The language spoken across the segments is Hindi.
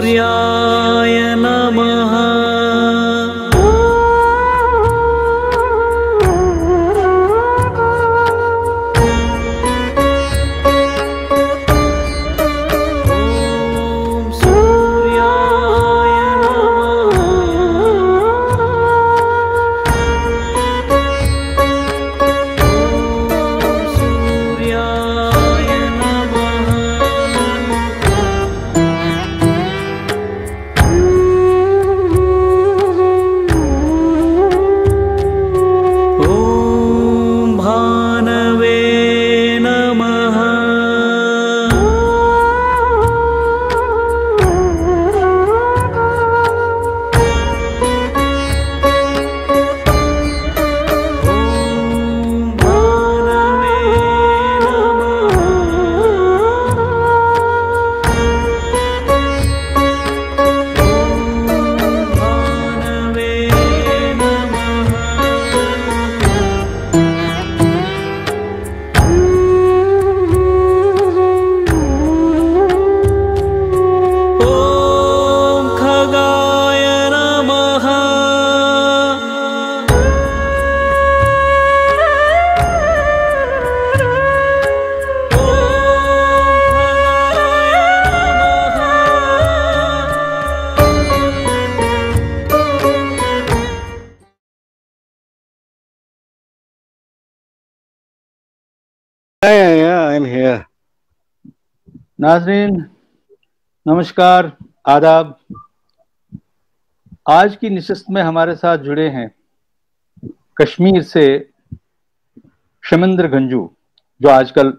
सूर्याय नमः। I'm here. नाज़रीन नमस्कार, आदाब। आज की नशिस्त में हमारे साथ जुड़े हैं कश्मीर से शमिंदर गंजू, जो आजकल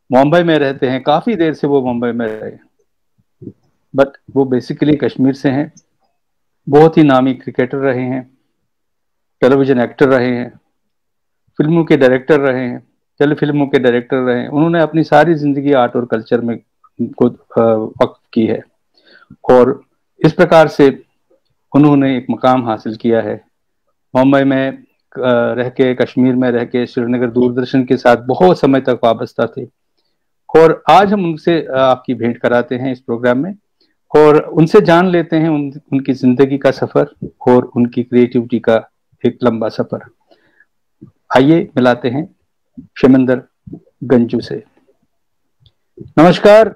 मुंबई में रहते हैं। काफी देर से वो मुंबई में रहे, बट वो बेसिकली कश्मीर से हैं। बहुत ही नामी क्रिकेटर रहे हैं, टेलीविजन एक्टर रहे हैं, फिल्मों के डायरेक्टर रहे हैं, टेलीफिल्मों के डायरेक्टर रहे हैं। उन्होंने अपनी सारी जिंदगी आर्ट और कल्चर में को वक्फ की है और इस प्रकार से उन्होंने एक मुकाम हासिल किया है। मुंबई में रह के, कश्मीर में रह के, श्रीनगर दूरदर्शन के साथ बहुत समय तक वाबस्ता थे और आज हम उनसे आपकी भेंट कराते हैं इस प्रोग्राम में और उनसे जान लेते हैं उनकी जिंदगी का सफर और उनकी क्रिएटिविटी का एक लंबा सफर। आइए मिलाते हैं शमिंदर गंजू से। नमस्कार।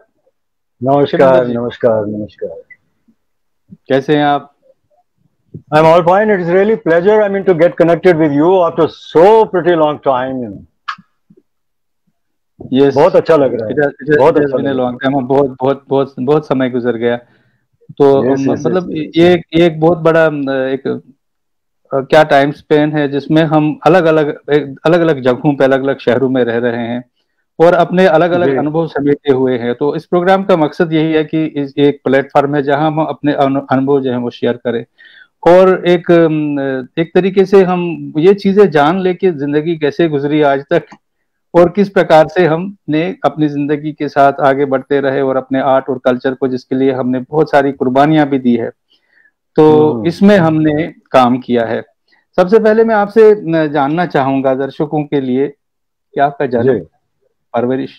नमस्कार नमस्कार नमस्कार। कैसे हैं आप? I'm all fine. It is really pleasure, I mean, to get connected with you after so pretty long time. Yes. बहुत अच्छा लग रहा है। बहुत अच्छा लग रहा है। बहुत समय गुजर गया। तो मतलब ये एक बहुत बड़ा एक क्या टाइम स्पेन है जिसमें हम अलग अलग जगहों पे, अलग अलग शहरों में रह रहे हैं और अपने अलग अलग अनुभव समेटे हुए हैं। तो इस प्रोग्राम का मकसद यही है कि इस एक प्लेटफॉर्म है जहां हम अपने अनुभव जो है वो शेयर करें और एक तरीके से हम ये चीजें जान ले कि जिंदगी कैसे गुजरी आज तक और किस प्रकार से हमने अपनी जिंदगी के साथ आगे बढ़ते रहे और अपने आर्ट और कल्चर को, जिसके लिए हमने बहुत सारी कुर्बानियां भी दी है, तो इसमें हमने काम किया है। सबसे पहले मैं आपसे जानना चाहूंगा दर्शकों के लिए कि आपका जन्म, परवरिश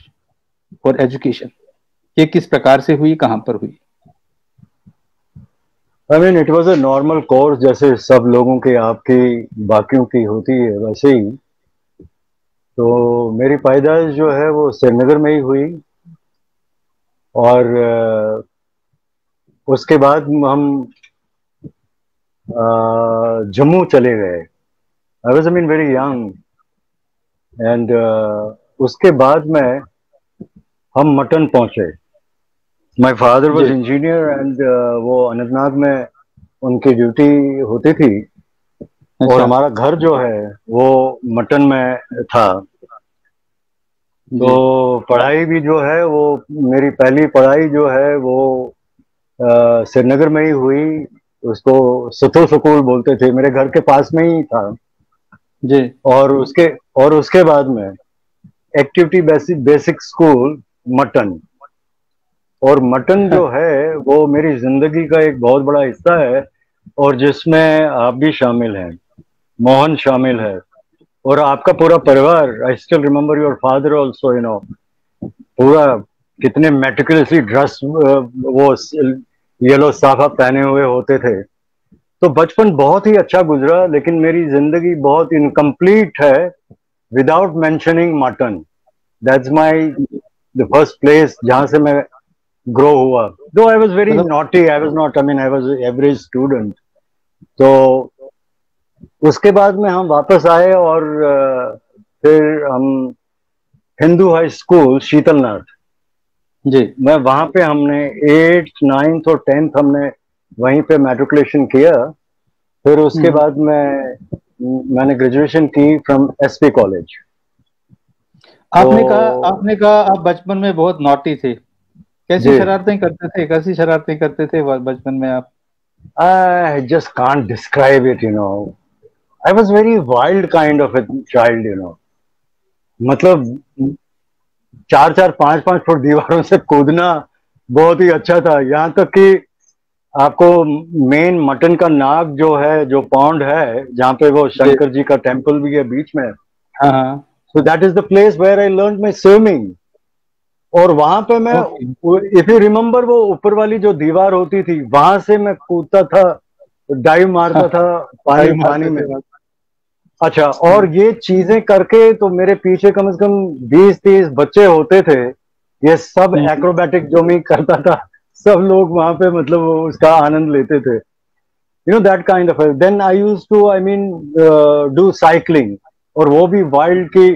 और एजुकेशन ये किस प्रकार से हुई, कहां पर हुई? I mean, it was a normal course, जैसे सब लोगों की, आपकी, बाकियों की होती है वैसे ही। तो मेरी पैदाइश जो है वो श्रीनगर में ही हुई और उसके बाद हम जम्मू चले गए। I was, I mean, very young and उसके बाद में हम मटन पहुंचे। My father was engineer and वो अनंतनाग में उनकी ड्यूटी होती थी और हमारा घर जो है वो मटन में था। तो पढ़ाई भी जो है वो, मेरी पहली पढ़ाई जो है वो श्रीनगर में ही हुई। उसको सुतो स्कूल बोलते थे, मेरे घर के पास में ही था जी। और उसके बाद में एक्टिविटी बेसिक स्कूल मटन। और मटन जो है वो मेरी जिंदगी का एक बहुत बड़ा हिस्सा है और जिसमें आप भी शामिल हैं, मोहन शामिल है और आपका पूरा परिवार। I still remember your father also, you no, पूरा कितने मेटिकुलसली ड्रेस वो येलो साफा पहने हुए होते थे। तो बचपन बहुत ही अच्छा गुजरा, लेकिन मेरी जिंदगी बहुत इनकम्प्लीट है without mentioning mutton. That's my the first place जहां से मैं ग्रो हुआ। दो आई वाज वेरी मतलब naughty, I was not, I mean I was average student. तो उसके बाद में हम वापस आए और फिर हम हिंदू हाई स्कूल शीतलनाथ, जी। मैं वहां पे हमने 8th 9th और 10th हमने वहीं पे मैट्रिकुलेशन किया। फिर उसके हम्म। बाद मैंने ग्रेजुएशन की फ्रॉम एसपी कॉलेज। तो आपने कहा आप बचपन में बहुत नॉटी थे। कैसी जी, शरारतें करते थे, कैसी शरारतें करते थे बचपन में आप? I just can't describe it, you know. I was very wild kind of a child, you know. मतलब 4-4 5-5 फुट दीवारों से कूदना बहुत ही अच्छा था। यहाँ तक कि आपको मेन मटन का नाक जो है, जो पॉन्ड है जहाँ पे वो जी। शंकर जी का टेम्पल भी है बीच में, हाँ हाँ। So that is the place where I learn my swimming. और वहां पे मैं, ओके। इफ यू रिमेम्बर, वो ऊपर वाली जो दीवार होती थी वहां से मैं कूदता था, डाइव हाँ, मारता था पानी टाइम पानी मारते में। थे बस। अच्छा, और हम्म। ये चीजें करके तो मेरे पीछे कम से कम 20-30 बच्चे होते थे। ये सब हम्म। एक्रोबैटिक जो मैं करता था, सब लोग वहां पे मतलब वो उसका आनंद लेते थे। You know that kind of. Then I use to, I mean, do cycling. और वो भी वाइल्ड की,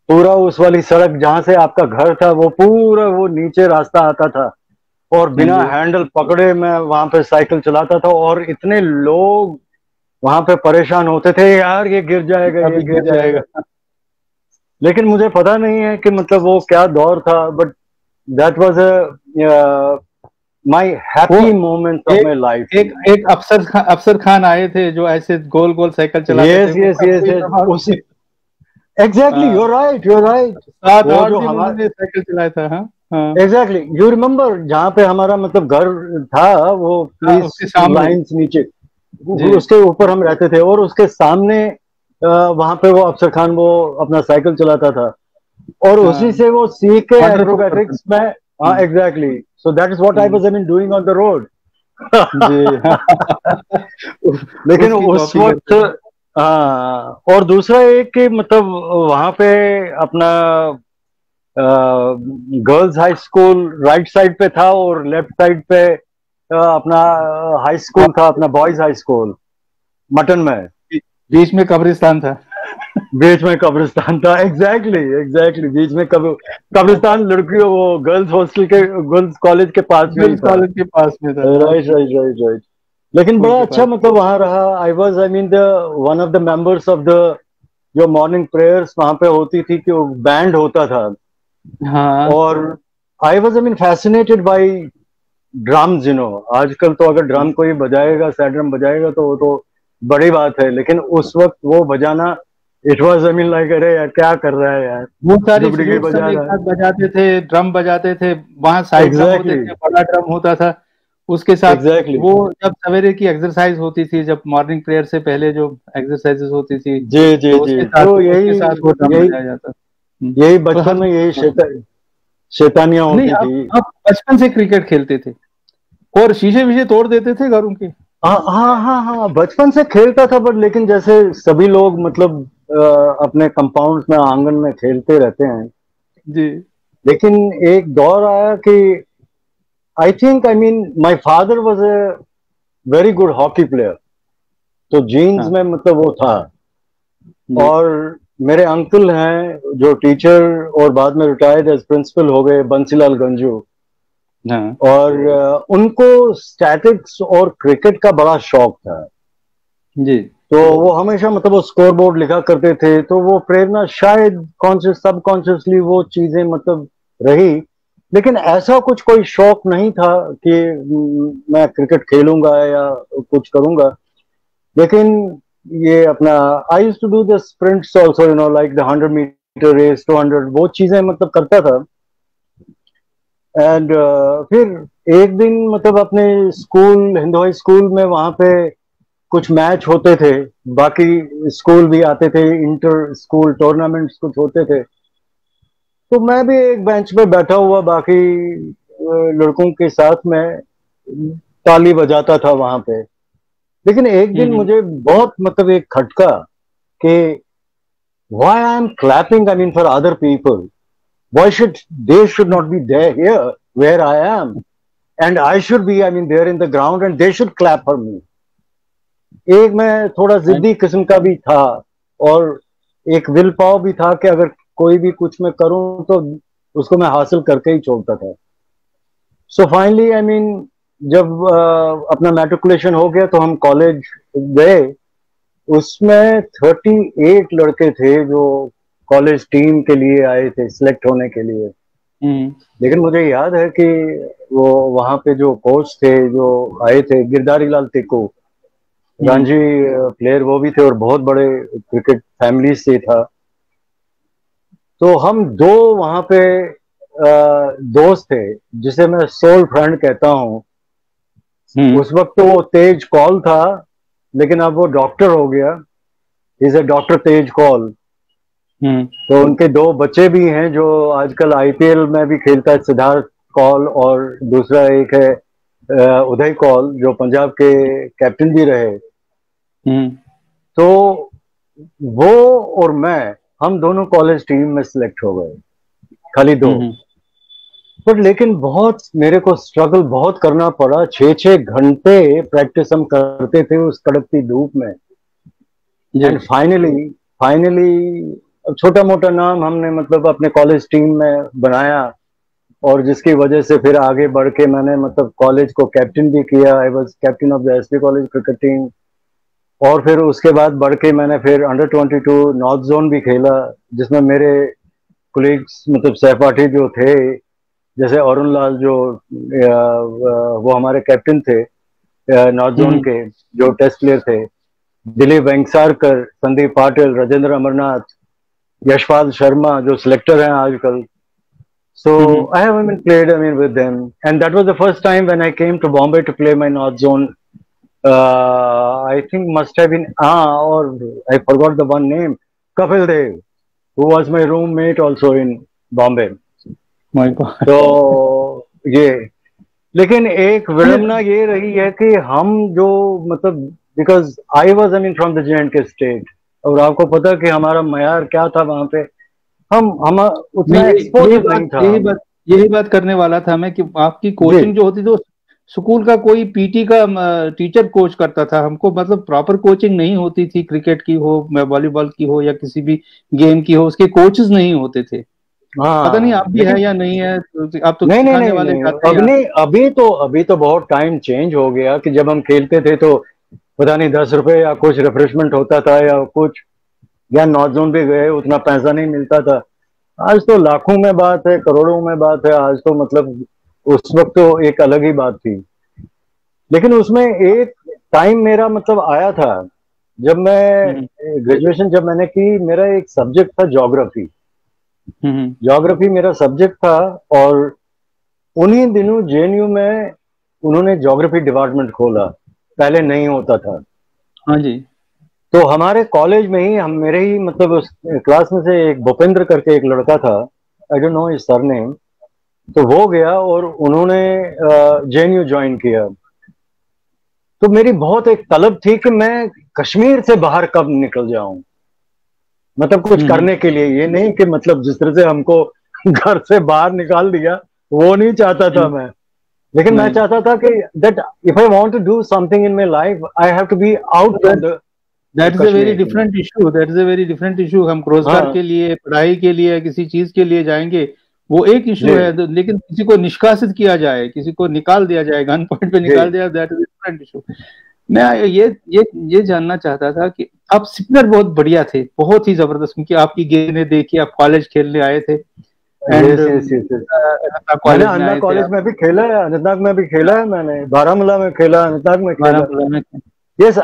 पूरा उस वाली सड़क जहां से आपका घर था वो पूरा वो नीचे रास्ता आता था, और हाँ बिना जी। हैंडल पकड़े मैं वहां पे साइकिल चलाता था। और इतने लोग वहां पे परेशान होते थे, यार ये गिर जाएगा, ये अभी गिर गिर जाएगा। जाएगा। लेकिन मुझे पता नहीं है कि मतलब वो क्या दौर था, बट दैट वाज माय वो हैप्पी मोमेंट ऑफ एक माय लाइफ। एक एक अफसर खान आए थे जो ऐसे गोल गोल साइकिल चलाते थे, यस यस उनका यस कोई यस, प्रभाव उस नहीं? एग्जैक्टली, हाँ, you are right, you are right. सात वो आठ जो दिन हमारा, उन्होंने साइकिल चलाया था। हाँ हाँ। एग्जैक्टली यू रिमेम्बर, जहाँ पे हमारा मतलब घर था, वो हाँ, पुलिस उसके सामने। लाइंस नीचे, जी। उसके ऊपर हम रहते थे। और उसके सामने वहां पे वो अफसर खान वो अपना साइकिल चलाता था, और उसी हाँ, से वो सीख के वंडरफुल पर्सन। एक्रोबैटिक्स में। हाँ हम्म। Exactly, so that is what I hmm. Was, I mean, doing on the road. जी। लेकिन उसकी उस कॉपी वक्त, करते थे। हाँ, और दूसरा एक कि मतलब वहां पे अपना girls high school right side पे था, और लेफ्ट साइड पे अपना हाई स्कूल था, अपना बॉयज हाई स्कूल मटन में। बीच में कब्रिस्तान था। बीच में कब्रिस्तान था, एग्जैक्टली एग्जैक्टली, बीच में कब्रिस्तान लड़कियों, वो गर्ल्स हॉस्टल के, गर्ल्स कॉलेज के पास में ही गर्ल्स था। कॉलेज के पास में था, हाँ, राइट राइट राइट राइट। लेकिन स्कूल बड़ा के अच्छा पास। मतलब वहां रहा। I was, I mean, the one of the members of the, जो मॉर्निंग प्रेयर्स वहां पे होती थी, कि बैंड होता था। हाँ। और I was, I mean, fascinated by drums, you know. आजकल तो अगर ड्रम कोई बजाएगा, सैड ड्रम बजाएगा, तो वो तो बड़ी बात है, लेकिन उस वक्त वो बजाना, it was, I mean, like, अरे यार क्या कर रहा है यार, वो सारी दुबड़ी के फ्लूट सब बजा एक रहा साथ बजाते थे, ड्रम बजाते थे। वहां है। साइड ड्रम होते एग्जैक्टली थे, बड़ा ड्रम होता था उसके साथ। एग्जैक्टली। वो जब सवेरे की एक्सरसाइज होती थी, जब मॉर्निंग प्रेयर से पहले जो एक्सरसाइजेस होती थी, जी जी तो जी, उसके तो यही साथ वो ड्रम यही बजाया जाता था। यही तो बचपन हर में यही शैतानियां नहीं, होती थी। आप बचपन से क्रिकेट खेलते थे और शीशे विशे तोड़ देते थे घरों के? हाँ हाँ हाँ हाँ, बचपन से खेलता था, बट लेकिन जैसे सभी लोग मतलब अपने कंपाउंड में, आंगन में खेलते रहते हैं। जी। लेकिन एक दौर आया कि I think, I mean, my father was a very good hockey player, तो जीन्स हाँ में मतलब वो था। जी। और मेरे अंकल हैं जो टीचर, और बाद में रिटायर्ड एज प्रिंसिपल हो गए, बंसीलाल गंजू। हाँ और उनको स्टैटिक्स और क्रिकेट का बड़ा शौक था। जी। तो वो हमेशा मतलब वो स्कोर बोर्ड लिखा करते थे, तो वो प्रेरणा शायद कॉन्शियस सबकॉन्शियसली वो चीजें मतलब रही। लेकिन ऐसा कुछ कोई शौक नहीं था कि मैं क्रिकेट खेलूंगा या कुछ करूंगा। लेकिन ये अपना, I used to do the sprints also, you know, like the 100 metre race, 200, वो चीजें मतलब करता था। एंड फिर एक दिन मतलब अपने स्कूल, हिंदू हाई स्कूल में, वहां पे कुछ मैच होते थे, बाकी स्कूल भी आते थे, इंटर स्कूल टूर्नामेंट्स कुछ होते थे। तो मैं भी एक बेंच पे बैठा हुआ, बाकी लड़कों के साथ में ताली बजाता था वहां पे। लेकिन एक दिन मुझे बहुत मतलब एक खटका कि why I am clapping, I mean, for other people. Why should they should not be there here where I am, and I should be, I mean, there in the ground, and they should clap for me. एक मैं थोड़ा जिद्दी किस्म का भी था, और एक विल पावर भी था कि अगर कोई भी कुछ मैं करूं तो उसको मैं हासिल करके ही छोड़ता था। सो फाइनली आई मीन जब अपना मैट्रिकुलेशन हो गया तो हम कॉलेज गए। उसमें 38 लड़के थे जो कॉलेज टीम के लिए आए थे सिलेक्ट होने के लिए। लेकिन मुझे याद है कि वो वहां पे जो कोच थे जो आए थे, गिरधारी लाल टिक्कू, रणजी प्लेयर वो भी थे और बहुत बड़े क्रिकेट फैमिली से था। तो हम दो वहां पे दोस्त थे जिसे मैं सोल फ्रेंड कहता हूँ। उस वक्त तो वो तेज कॉल था, लेकिन अब वो डॉक्टर हो गया। Is a doctor Tej call. तो उनके दो बच्चे भी हैं जो आजकल आईपीएल में भी खेलता है, सिद्धार्थ कौल, और दूसरा एक है उदय कौल जो पंजाब के कैप्टन भी रहे। तो वो और मैं, हम दोनों कॉलेज टीम में सिलेक्ट हो गए, खाली दो। पर लेकिन बहुत मेरे को स्ट्रगल बहुत करना पड़ा। 6-6 घंटे प्रैक्टिस हम करते थे उस कड़कती धूप में। एंड फाइनली छोटा मोटा नाम हमने मतलब अपने कॉलेज टीम में बनाया, और जिसकी वजह से फिर आगे बढ़ के मैंने मतलब कॉलेज को कैप्टन भी किया। आई was captain of the SP college cricket team. और फिर उसके बाद बढ़ के मैंने फिर अंडर 22 नॉर्थ जोन भी खेला, जिसमें मेरे कोलीग्स मतलब सहपाठी जो थे, जैसे अरुण लाल जो वो हमारे कैप्टन थे नॉर्थ जोन के, जो टेस्ट प्लेयर थे, दिलीप वेंगसारकर, संदीप पाटिल, राजेंद्र अमरनाथ, यशपाल शर्मा जो सिलेक्टर हैं आजकल। So I haven't played, I mean, with them, and that was the first time when I came to Bombay to play my North Zone. I think must have been or I forgot the one name, Kapil Dev, who was my roommate also in Bombay. My God. तो ये, लेकिन एक विडम्बना ये रही है कि हम जो मतलब because I was I mean from the J&K state, और आपको पता कि हमारा मयार क्या था वहां पे, हम उतना एक्सपोजर नहीं था। यही बात करने वाला था मैं कि आपकी कोचिंग जो होती थी स्कूल का कोई पीटी का टीचर कोच करता था हमको, मतलब प्रॉपर कोचिंग नहीं होती थी। क्रिकेट की हो, वॉलीबॉल की हो, या किसी भी गेम की हो, उसके कोचेस नहीं होते थे। पता नहीं आप भी है या नहीं है, आप तो सिखाने वाले अभी तो बहुत टाइम चेंज हो गया कि जब हम खेलते थे तो पता नहीं 10 रुपए या कुछ रिफ्रेशमेंट होता था या कुछ, या नॉर्थ जोन भी गए उतना पैसा नहीं मिलता था। आज तो लाखों में बात है, करोड़ों में बात है। आज तो मतलब उस वक्त तो एक अलग ही बात थी। लेकिन उसमें एक टाइम मेरा मतलब आया था जब मैं ग्रेजुएशन जब मैंने की, मेरा एक सब्जेक्ट था ज्योग्राफी। ज्योग्राफी मेरा सब्जेक्ट था, और उन्हीं दिनों जेएनयू में उन्होंने ज्योग्राफी डिपार्टमेंट खोला, पहले नहीं होता था। हाँ जी। तो हमारे कॉलेज में ही हम मेरे ही मतलब उस क्लास में से एक भूपेंद्र करके एक लड़का था, I don't know his surname, तो वो गया और उन्होंने जेएनयू ज्वाइन किया। तो मेरी बहुत एक तलब थी कि मैं कश्मीर से बाहर कब निकल जाऊं, मतलब कुछ करने के लिए। ये नहीं कि मतलब जिस तरह से हमको घर से बाहर निकाल दिया, वो नहीं चाहता था मैं। लेकिन मैं चाहता था कि that if I want to do something in my life I have to be out from the that is a very different issue. That is a very different issue. हम रोजगार के लिए, पढ़ाई के लिए, किसी चीज के लिए जाएंगे, वो एक इशू है। लेकिन किसी को निष्कासित किया जाए, किसी को निकाल दिया जाए, गन पॉइंट पे निकाल दिया, दैट इज डिफरेंट इशू। मैं ये जानना चाहता था कि आप स्पिनर बहुत बढ़िया थे, बहुत ही जबरदस्त, क्योंकि आपकी गेंदें देखी, आप कॉलेज खेलने आए थे। मैंने अन्ना कॉलेज में भी खेला है, अनंतनाग में भी खेला है, मैंने बारामूला में खेला, अनंतनाग में खेला। Yes,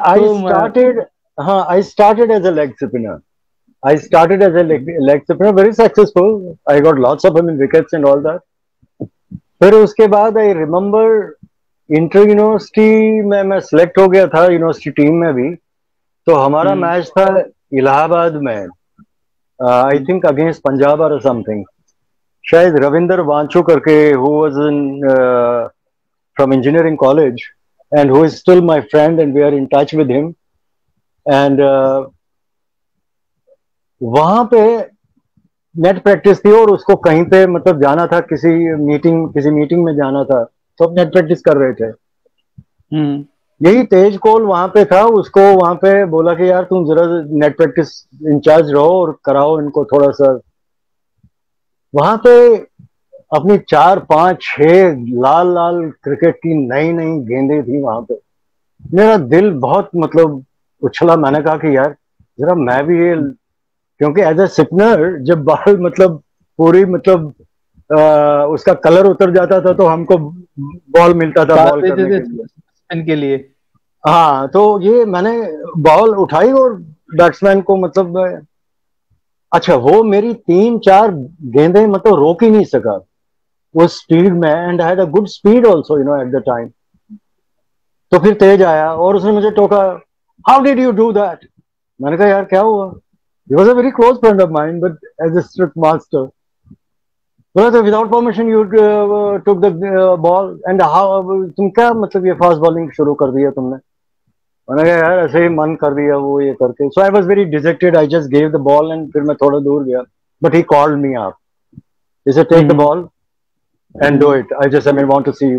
I started as a leg spinner. I started as a leg spinner, very successful. I got lots of wickets and all that. फिर उसके बाद I remember इंटर यूनिवर्सिटी में मैं सिलेक्ट हो गया था, यूनिवर्सिटी टीम में भी। तो हमारा मैच था इलाहाबाद में, आई थिंक अगेंस्ट पंजाब और समथिंग। शायद रविंदर वांचू करके, who was in from engineering college and who is still my friend and we are in touch with him. And वहां पे नेट प्रैक्टिस थी और उसको कहीं पे मतलब जाना था, किसी मीटिंग में जाना था, तो हम नेट प्रैक्टिस कर रहे थे। यही तेज कोल वहां पे था, उसको वहां पे बोला कि यार तुम जरा नेट प्रैक्टिस इंचार्ज रहो और कराओ इनको थोड़ा सा। वहां पे अपनी 4 5 6 लाल लाल क्रिकेट की नई नई गेंदें थी वहां पे। मेरा दिल बहुत मतलब उछला, मैंने कहा कि यार जरा मैं भी ये, क्योंकि एज ए स्पिनर जब बॉल मतलब पूरी मतलब उसका कलर उतर जाता था तो हमको बॉल मिलता था बॉल करने के लिए, स्पिन के लिए। हाँ, तो ये मैंने बॉल उठाई और बैट्समैन को मतलब, अच्छा वो मेरी 3 4 गेंदें मतलब रोक ही नहीं सका वो स्पीड में, and I had a good speed also you know at the time. तो फिर तेज आया और उसने मुझे टोका, how did you do that. मैंने कहा यार क्या हुआ, he was a very close friend of mine but as a strict master, बोला without permission you took the ball and how, तुम क्या मतलब ये फास्ट बॉलिंग शुरू कर दिया तुमने। मैंने कहा यार ऐसे ही मन कर दिया वो ये करके। So I was very dejected, I just gave the ball and फिर मैं थोड़ा दूर गया, but he called me up, he said take the ball and do it, I just I mean want to see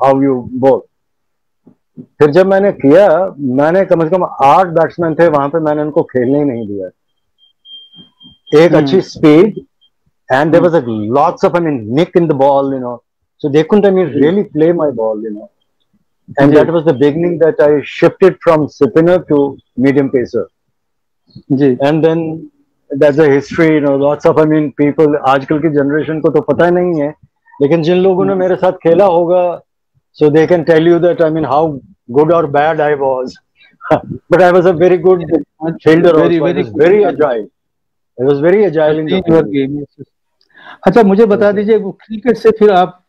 how you bowl। फिर जब मैंने किया, मैंने कम से कम 8 बैट्समैन थे वहां पे, मैंने उनको खेलने ही नहीं दिया। एक अच्छी speed and there was a lots of nick in the ball, you know, so they couldn't really play my ball, you know, and that was the beginning that I shifted from spinner to medium pacer, and then that's a history, you know, lots of people आजकल की generation को तो पता ही नहीं है, लेकिन जिन लोगों ने मेरे साथ खेला होगा, so they can tell you that how good or bad I was but I was a very good fielder also, I was very agile, I was very agile in the game। अच्छा मुझे बता दीजिए, क्रिकेट से फिर आप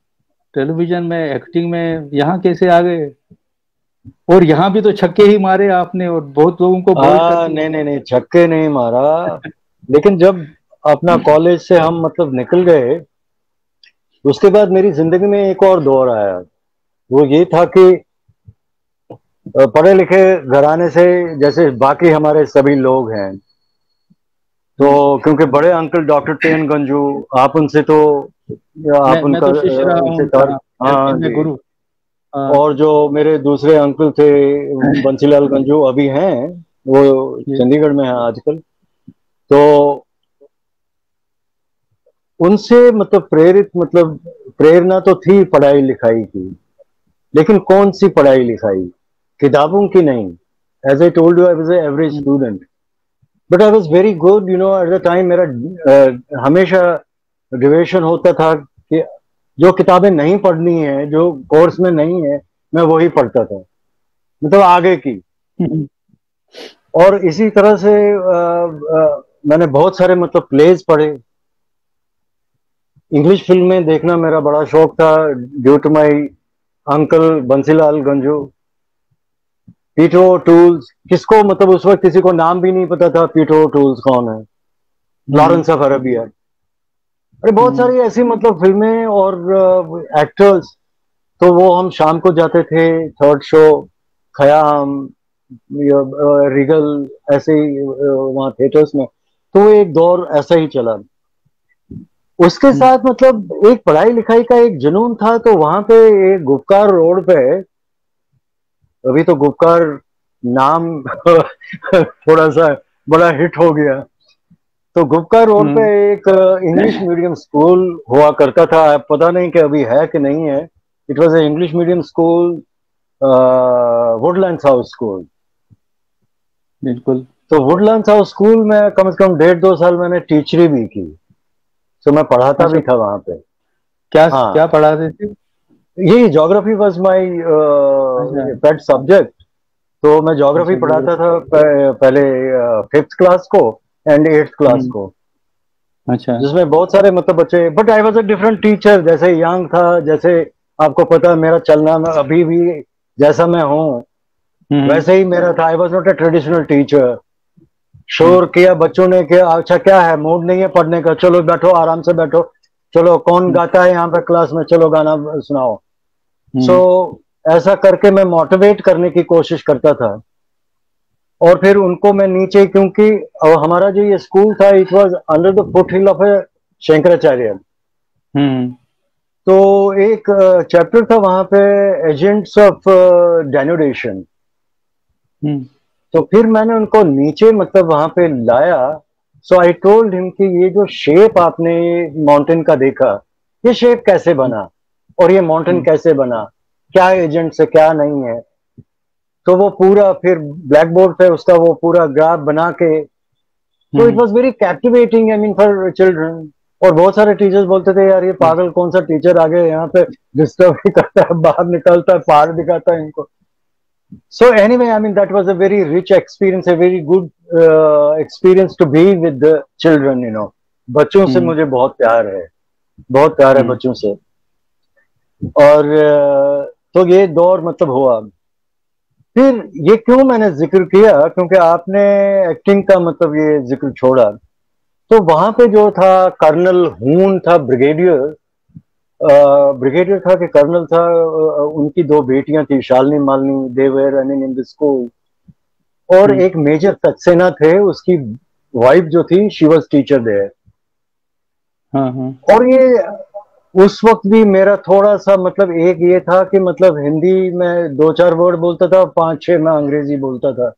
टेलीविजन में एक्टिंग में यहाँ कैसे आ गए? और यहाँ भी तो छक्के ही मारे आपने और बहुत लोगों को नहीं छक्के नहीं मारा लेकिन जब अपना कॉलेज से हम मतलब निकल गए, उसके बाद मेरी जिंदगी में एक और दौर आया। वो ये था कि पढ़े लिखे घराने से जैसे बाकी हमारे सभी लोग हैं, तो क्योंकि बड़े अंकल डॉक्टर टेन गंजू, आप उनसे तो आप उनका उनसे गुरु, और जो मेरे दूसरे अंकल थे बंसीलाल गंजू, अभी हैं वो चंडीगढ़ में है आजकल, तो उनसे मतलब प्रेरणा तो थी पढ़ाई लिखाई की, लेकिन कौन सी पढ़ाई लिखाई, किताबों की नहीं। As I told you I was an average student but I was very good, you know, at the time मेरा हमेशा डिविएशन होता था कि जो किताबें नहीं पढ़नी है, जो कोर्स में नहीं है, मैं वही पढ़ता था, मतलब आगे की। और इसी तरह से मैंने बहुत सारे मतलब प्लेज पढ़े। इंग्लिश फिल्में देखना मेरा बड़ा शौक था, due to my uncle Bansilal Ganju. पीटरो टूल्स, किसको मतलब उस वक्त किसी को नाम भी नहीं पता था पीटरो टूल्स कौन है, लॉरेंस ऑफ अरेबिया, अरे बहुत सारी ऐसी मतलब फिल्में और एक्टर्स। तो वो हम शाम को जाते थे थर्ड शो, खयाम, रिगल, ऐसे ही वहाँ थिएटर्स में। तो एक दौर ऐसा ही चला। उसके साथ मतलब एक पढ़ाई लिखाई का एक जुनून था। तो वहां पे एक गुपकार रोड पे, अभी तो गुपकार नाम थोड़ा सा बड़ा हिट हो गया, तो गुपकार रोड पे एक इंग्लिश मीडियम स्कूल हुआ करता था, पता नहीं कि अभी है कि नहीं है। It was a English medium school, Woodlands house school. बिल्कुल। तो वुडलैंड्स हाउस स्कूल में कम से कम 1.5-2 साल मैंने टीचरी भी की, तो मैं पढ़ाता भी था वहां पे। क्या पढ़ाते थे? यही geography was my pet subject. तो मैं ज्योग्राफी पढ़ाता था पहले 5th क्लास को एंड 8th क्लास को, अच्छा, जिसमें बहुत सारे मतलब बच्चे। But I was a different teacher, जैसे यंग था, जैसे आपको पता है मेरा चलना, मैं अभी भी जैसा मैं हूँ वैसे ही मेरा था। I was not a traditional teacher. शोर किया बच्चों ने कि अच्छा क्या है, मूड नहीं है पढ़ने का, चलो बैठो आराम से बैठो, चलो कौन गाता है यहाँ पे क्लास में, चलो गाना सुनाओ। सो ऐसा करके मैं मोटिवेट करने की कोशिश करता था। और फिर उनको मैं नीचे, क्योंकि हमारा जो ये स्कूल था, it was under the foot hill of Shankaracharya. तो एक चैप्टर था वहां पे, एजेंट्स ऑफ डेनुडेशन। तो फिर मैंने उनको नीचे मतलब वहां पे लाया। सो आई टोल्ड हिम कि ये जो शेप आपने माउंटेन का देखा, ये शेप कैसे बना और ये माउंटेन कैसे बना, क्या एजेंट से क्या नहीं है। तो वो पूरा फिर ब्लैक बोर्ड पे उसका वो पूरा ग्राफ बना के, तो it was very captivating, I mean for children. और बहुत सारे टीचर्स बोलते थे यार ये पागल कौन सा टीचर आ गए यहाँ पे, डिस्टर्ब ही करता है, बाहर निकलता है, पहाड़ दिखाता है इनको। So anyway, I mean that was a very rich experience, a very good experience to be with the children, you know. बच्चों से मुझे बहुत प्यार है, बहुत प्यार है बच्चों से। और तो ये दौर मतलब हुआ। फिर ये क्यों मैंने जिक्र किया, क्योंकि आपने एक्टिंग का मतलब ये जिक्र छोड़ा। तो वहां पे जो था कर्नल हून था, ब्रिगेडियर ब्रिगेडियर था कि कर्नल था। उनकी दो बेटियां थी, Shalini Malini, they were running in the school. और एक मेजर सक्सेना थे, उसकी वाइफ जो थी, शी वाज टीचर देयर। और ये उस वक्त भी मेरा थोड़ा सा मतलब एक ये था कि मतलब हिंदी में 2-4 वर्ड बोलता था, 5-6 में अंग्रेजी बोलता था।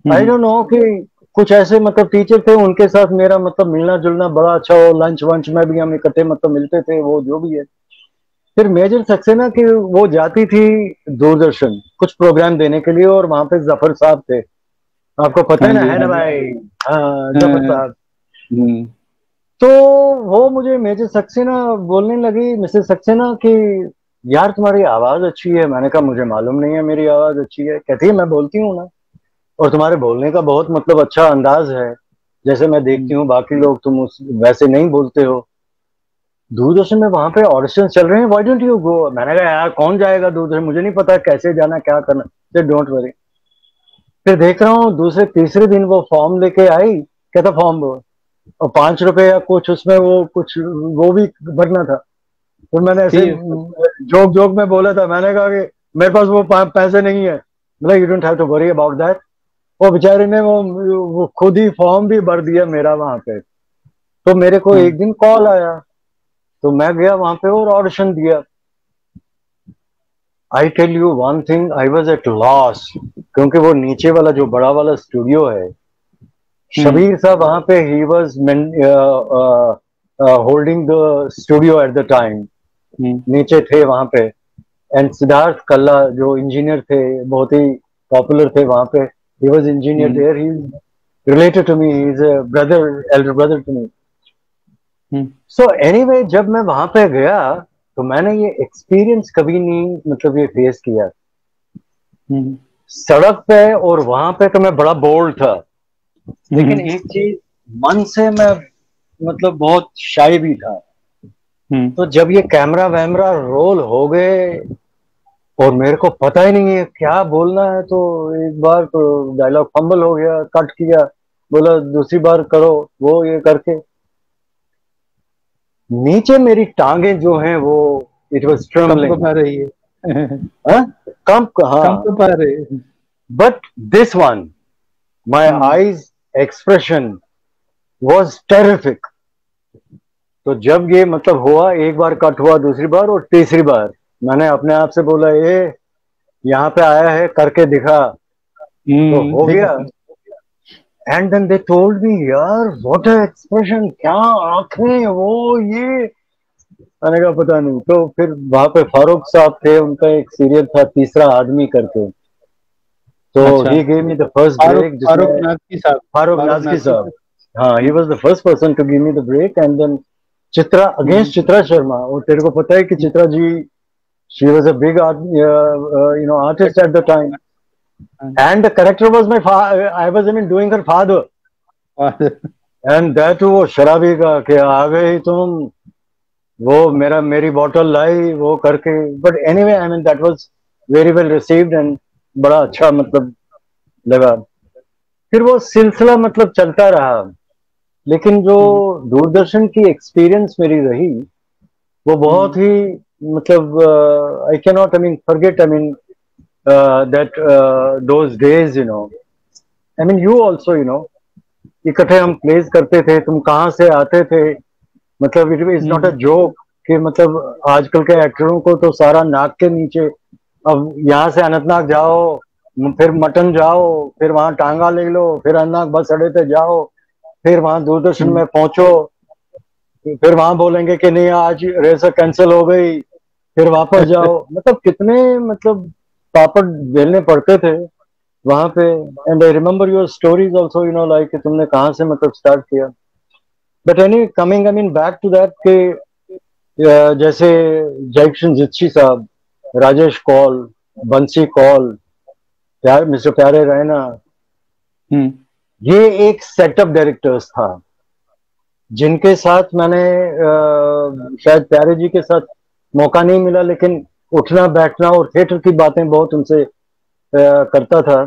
आई डोंट नो कि कुछ ऐसे मतलब टीचर थे, उनके साथ मेरा मतलब मिलना जुलना बड़ा अच्छा हो, लंच वंच में भी हम इकट्ठे मतलब मिलते थे, वो जो भी है। फिर मेजर सक्सेना की वो जाती थी दूरदर्शन कुछ प्रोग्राम देने के लिए, और वहां पे जफर साहब थे, आपको पता है ना भाई? हाँ, जफर साहब। तो वो मुझे मेजर सक्सेना बोलने लगी, मिसेस सक्सेना, कि यार तुम्हारी आवाज अच्छी है। मैंने कहा मुझे मालूम नहीं है मेरी आवाज अच्छी है। कहती है मैं बोलती हूँ ना, और तुम्हारे बोलने का बहुत मतलब अच्छा अंदाज है, जैसे मैं देखती हूँ बाकी लोग तुम वैसे नहीं बोलते हो। दूरदर्शन में वहां पे ऑडिशन चल रहे हैं, व्हाई डोंट यू गो? मैंने कहा यार कौन जाएगा दूरदर्शन, मुझे नहीं पता कैसे जाना क्या करना। फिर डोंट वरी। फिर देख रहा हूँ दूसरे तीसरे दिन वो फॉर्म लेके आई, कहता फॉर्म भरो, और 5 रुपए या कुछ उसमें वो कुछ वो भी भरना था। फिर मैंने ऐसे जोक जोक में बोला था, मैंने कहा कि मेरे पास वो पैसे नहीं है। मतलब you don't have to worry about that. वो बेचारे ने वो खुद ही फॉर्म भी भर दिया मेरा वहां पे। तो मेरे को एक दिन कॉल आया, तो मैं गया वहां पे और ऑडिशन दिया। I tell you one thing, I was at loss, क्योंकि वो नीचे वाला जो बड़ा वाला स्टूडियो है, शबीर साहब वहां पे he was holding the studio eight the time, नीचे थे वहां पे। एंड सिद्धार्थ कल्ला जो इंजीनियर थे, बहुत ही पॉपुलर थे वहां पे, he was engineer there, he related to me, he is a brother, elder brother to me. So anyway, जब मैं वहां पे गया तो मैंने ये एक्सपीरियंस कभी नहीं मतलब ये फेस किया सड़क पे। और वहां पे तो मैं बड़ा बोल्ड था, लेकिन एक चीज मन से मैं मतलब बहुत शाय भी था। तो जब ये कैमरा वैमरा रोल हो गए और मेरे को पता ही नहीं है क्या बोलना है, तो एक बार तो डायलॉग फंबल हो गया, कट किया, बोला दूसरी बार करो, वो ये करके नीचे मेरी टांगे जो हैं वो इट वाज ट्रेम्बलिंग, कंप पा रही है। कंप, हाँ, कंप पा रहे। But this one, my eyes expression was terrific. तो जब ये मतलब हुआ, एक बार कट हुआ, दूसरी बार और तीसरी बार, मैंने अपने आप से बोला ये यहाँ पे आया है करके दिखा, तो हो गया। And then they told me यार व्हाट अ एक्सप्रेशन, क्या आंखें वो ये। मैंने कहा पता नहीं। तो फिर वहां पे फारूक साहब थे, उनका एक सीरियल था तीसरा आदमी करके, तो he gave me the first break, Farooq जिसमें नाज़की साहब। फारूक नाज़की साहब, हाँ, he was the first person to give me the break. And then Chitra, against Chitra Sharma. और तेरे को पता है कि Chitra ji, she was a big you know artist at the time, and the character was my father. I was even doing her father, and that वो शराबी का कि आ गई तुम, वो मेरी बॉटल लाई, वो करके। But anyway, I mean that was very well received and बड़ा अच्छा मतलब लगा। फिर वो सिलसिला मतलब चलता रहा। लेकिन जो दूरदर्शन की एक्सपीरियंस मेरी रही वो बहुत ही मतलब I can not I mean forget I mean that those days you know I mean you also you no इकट्ठे हम प्लेस करते थे, तुम कहाँ से आते थे, मतलब it is not a joke कि मतलब आजकल के एक्टरों को तो सारा नाक के नीचे, अब यहाँ से अनंतनाग जाओ, फिर मटन जाओ, फिर वहां टांगा ले लो, फिर अनंतनाग बस अड्डे पे जाओ, फिर वहां दूरदर्शन में पहुंचो, फिर वहां बोलेंगे कि नहीं आज रेस कैंसिल हो गई, फिर वापस जाओ, मतलब कितने मतलब पापड़ बेलने पड़ते थे वहां पे। And I remember your stories also you know like तुमने कहाँ से मतलब स्टार्ट किया। But any coming I mean back to that के जैसे जयकिशन जित्सी साहब, राजेश कौल, बंसी कौल, प्यार मिस्टर प्यारे रैना, ये एक सेटअप डायरेक्टर्स था जिनके साथ मैंने शायद प्यारे जी के साथ मौका नहीं मिला, लेकिन उठना बैठना और थिएटर की बातें बहुत उनसे करता था।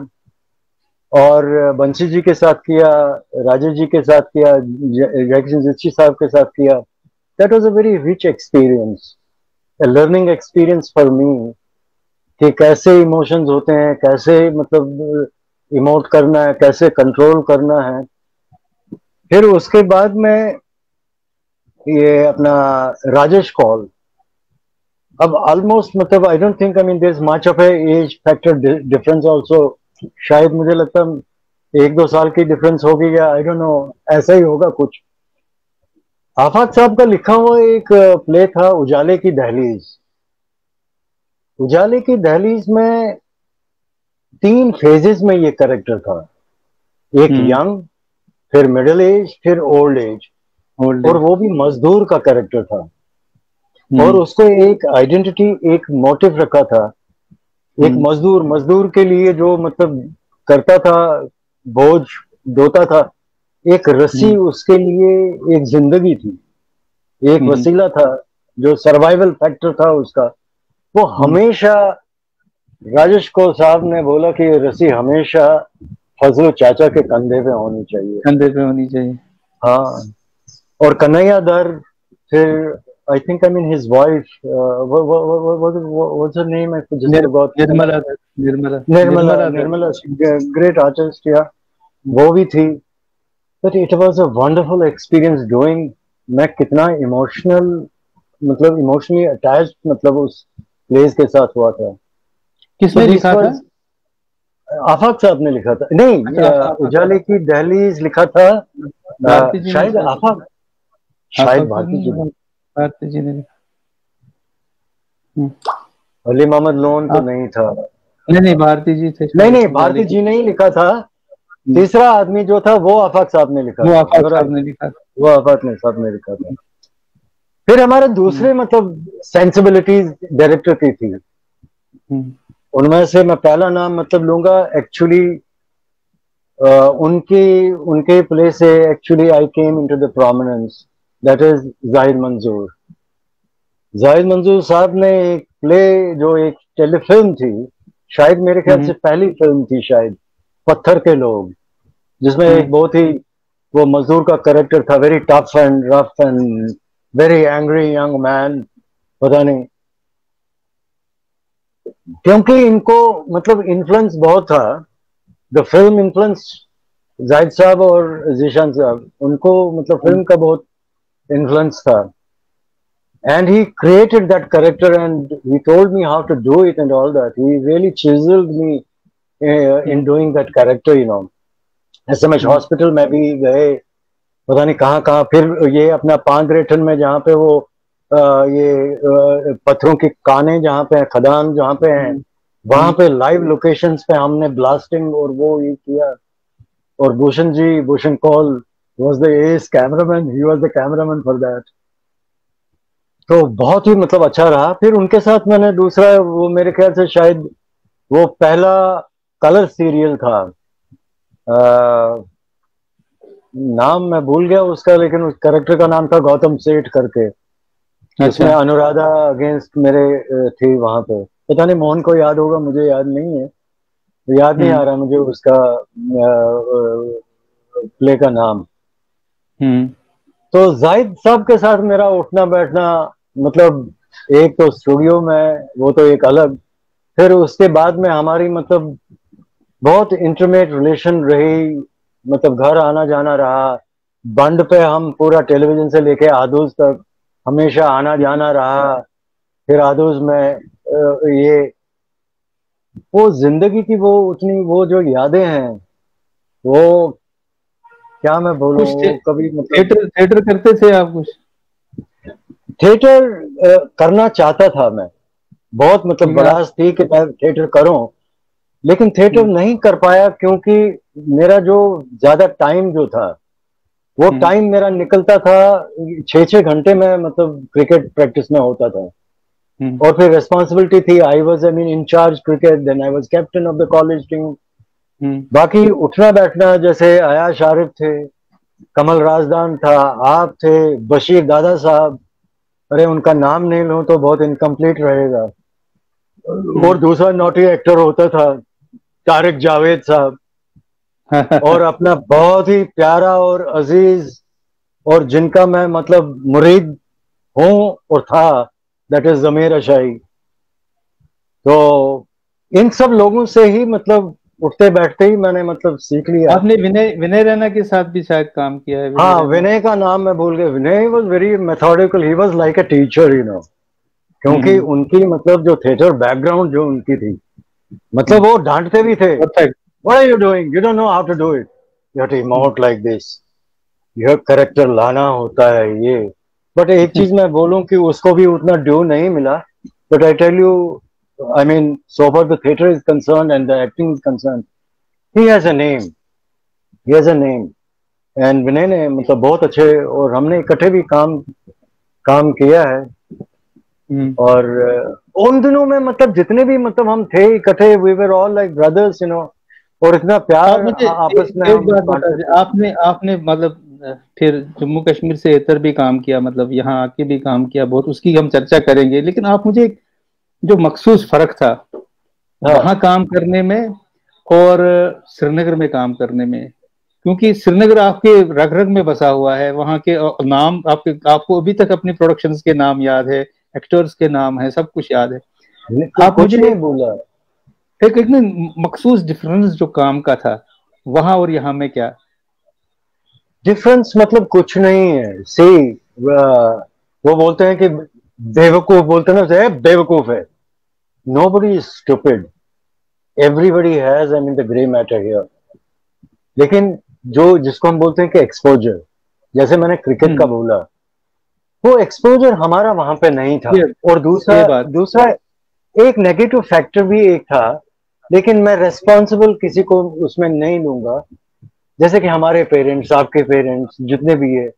और बंसी जी के साथ किया, राजेश जी के साथ किया, जयकिशन जित्सी साहब के साथ किया। That was a very rich experience, a learning experience for me कि कैसे इमोशंस होते हैं, कैसे मतलब इमोट करना है, कैसे कंट्रोल करना है। फिर उसके बाद में ये अपना राजेश कौल, अब ऑलमोस्ट मतलब I don't think I mean there is much of a age factor difference also, शायद मुझे लगता है 1-2 साल की डिफरेंस होगी या आई डोंट नो, ऐसा ही होगा कुछ। आफाक साहब का लिखा हुआ एक प्ले था उजाले की दहलीज। उजाले की दहलीज में 3 फेजेस में ये कैरेक्टर था, एक यंग, फिर मिडिल एज, फिर ओल्ड एज, और वो भी मजदूर का कैरेक्टर था। और उसको एक आइडेंटिटी, एक मोटिव रखा था, एक मजदूर, मजदूर के लिए जो मतलब करता था, बोझ ढोता था, एक रस्सी उसके लिए एक जिंदगी थी, एक वसीला था, जो सर्वाइवल फैक्टर था उसका। वो हमेशा राजेश को साहब ने बोला कि ये रस्सी हमेशा फजलो चाचा के कंधे पे होनी चाहिए, कंधे पे होनी चाहिए। हाँ। और कन्हैया दर, फिर I think I mean his wife, what's her name, I just forgot. Nirmala Nirmala Nirmala, Nirmala Nirmala great artist या, वो भी थी। But it was a wonderful experience doing. मैं कितना इमोशनल, मतलब इमोशनली अटैच्ड मतलब उस प्लेस के साथ हुआ था। किसने लिखा था? आफाक साहब ने लिखा था, नहीं अच्छा, उजाले की दहलीज लिखा था भारती जी ने शायद आफाक, शायद भारती जी ने। भारती जी ने लिखा। अली मोहम्मद लोन तो नहीं था, नहीं नहीं, भारती जी थे नहीं शायद नहीं, उजाले भारती की। जी ने ही लिखा था। तीसरा आदमी जो था वो आफाक साहब ने लिखा वो था, आफाक साहब ने लिखा था। वो आफाक साहब ने लिखा था। फिर हमारे दूसरे मतलब सेंसिबिलिटीज डायरेक्टर की थी, उनमें से मैं पहला नाम मतलब लूंगा एक्चुअली, उनके उनके प्ले से actually I came into the prominence, that is Zahid मंजूर। जाहिद मंजूर साहब ने एक प्ले, जो एक टेलीफिल्म थी, शायद मेरे ख्याल से पहली फिल्म थी शायद, पत्थर के लोग, जिसमें एक बहुत ही वो मजदूर का कैरेक्टर था, very tough and rough and very angry young man. पता नहीं क्योंकि इनको मतलब इन्फ्लुएंस बहुत था, द फिल्म इन्फ्लुएंस जाहिद साहब और जीशान साहब, उनको मतलब फिल्म का बहुत इन्फ्लुएंस था। And he created that character and he told me how to do it and all that. He really chiseled me in doing that character, you know. SMH hospital में भी गए, पता नहीं कहाँ कहाँ, फिर ये अपना पांद्रेठन में जहाँ पे वो ये पत्थरों की काने जहाँ पे हैं, खदान जहाँ पे हैं, वहां पे लाइव लोकेशंस पे हमने ब्लास्टिंग और वो ये किया। और Bhushan ji, Bhushan Kaul was the ace cameraman, he was the cameraman for that. तो बहुत ही मतलब अच्छा रहा। फिर उनके साथ मैंने दूसरा, वो मेरे ख्याल से शायद वो पहला कलर सीरियल था, नाम मैं भूल गया उसका, लेकिन उस कैरेक्टर का नाम था गौतम सेठ करके। उसमें अनुराधा अगेंस्ट मेरे थी वहां पे, पता नहीं मोहन को याद होगा, मुझे याद नहीं है, याद नहीं आ रहा मुझे उसका प्ले का नाम। हम्म। तो जाहिद साहब के साथ मेरा उठना बैठना, मतलब एक तो स्टूडियो में, वो तो एक अलग, फिर उसके बाद में हमारी मतलब बहुत इंटीमेट रिलेशन रही, मतलब घर आना जाना रहा। बंड पे हम पूरा टेलीविजन से लेके आदूज तक हमेशा आना जाना रहा। फिर आदूज में ये वो जिंदगी की वो उतनी वो जो यादें हैं, वो क्या मैं बोलूं, कुछ वो कभी मतलब थिएटर थिएटर करते थे आप कुछ? थिएटर करना चाहता था मैं, बहुत मतलब हम्म, बड़ास थी कि मैं थिएटर करूं, लेकिन थिएटर हम्म, नहीं कर पाया क्योंकि मेरा जो ज्यादा टाइम जो था, वो हम्म, टाइम मेरा निकलता था 6-6 घंटे में, मतलब क्रिकेट प्रैक्टिस में होता था। हम्म, और फिर रेस्पॉन्सिबिलिटी थी, I was I mean in charge cricket, then I was captain of the college team. Hmm. बाकी उठना बैठना, जैसे अयाश आरिफ थे, कमल राजदान था, आप थे, बशीर दादा साहब, अरे उनका नाम नहीं लूं तो बहुत इनकम्प्लीट रहेगा। और हम्म। दूसरा नॉटी एक्टर होता था तारिक जावेद साहब, और अपना बहुत ही प्यारा और अजीज, और जिनका मैं मतलब मुरीद हूं और था, दैट इज जमीर अशाई। तो इन सब लोगों से ही मतलब उठते बैठते ही मैंने मतलब सीख लिया। आपने विनय विनय रैना के साथ भी शायद काम किया है, विनय हाँ, रैना। विनय का नाम मैं भूल गया। Vinay was very methodical, he was like a teacher, you know, क्योंकि हम्म, उनकी मतलब जो थिएटर बैकग्राउंड जो उनकी थी, मतलब हम्म। वो डांटते भी थे, perfect. What are you doing, you don't know how to do it, you have to emote like this, यह करेक्टर लाना होता है ये। बट एक चीज मैं बोलूं कि उसको भी उतना ड्यू नहीं मिला। But I tell you, I mean so far the theatre is concern and the acting is concern, he has a name, he has a name. And Vinay ने मतलब बहुत अच्छे, और हमने इकट्ठे भी काम काम किया है। हम्म। और उन दिनों में मतलब जितने भी मतलब हम थे इकट्ठे, we were all like brothers, you know, और इतना आप प्यार मुझे आपस में एक हम बात बता बांटते दें, थे। आपने आपने मतलब फिर जम्मू कश्मीर से इतर भी काम किया, मतलब यहाँ आके भी काम किया बहुत, उसकी हम चर्चा करेंगे। लेकिन आप मुझे जो मखसूस फर्क था हाँ, वहां काम करने में और श्रीनगर में काम करने में, क्योंकि श्रीनगर आपके रग रग में बसा हुआ है, वहां के नाम आपके, आपको अभी तक अपनी प्रोडक्शंस के नाम याद है, एक्टर्स के नाम है, सब कुछ याद है। आप कुछ मुझे नहीं बोला। एक ना मखसूस डिफरेंस जो काम का था वहां और यहाँ में क्या? डिफरेंस मतलब कुछ नहीं है, सी, वो बोलते हैं कि बेवकूफ, बोलते हैं ना, बेवकूफ है। Nobody is stupid, everybody has, I mean the grey matter here. लेकिन जो जिसको हम बोलते हैं कि एक्सपोजर, जैसे मैंने क्रिकेट का हम्म। बोला, वो एक्सपोजर हमारा वहां पे नहीं था। ये और दूसरा ये बात। दूसरा एक नेगेटिव फैक्टर भी एक था, लेकिन मैं रेस्पॉन्सिबल किसी को उसमें नहीं लूंगा। जैसे कि हमारे पेरेंट्स, आपके पेरेंट्स, जितने भी है,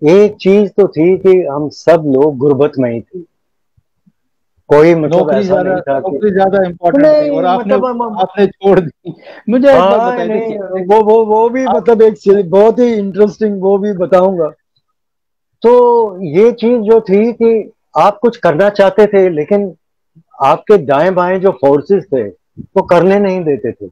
एक चीज तो थी कि हम सब लोग गुर्बत में ही थे, कोई मतलब ऐसा नहीं था कि नौकरी ज्यादा इम्पोर्टेंट थी और नहीं, आपने मतलब आपने छोड़ दी। मुझे एक बात हाँ बताइए, नहीं, देखिए वो भी आप। मतलब एक बहुत ही इंटरेस्टिंग, वो भी बताऊंगा। तो ये चीज जो थी कि आप कुछ करना चाहते थे, लेकिन आपके दाएं बाएं जो फोर्सेस थे वो करने नहीं देते थे।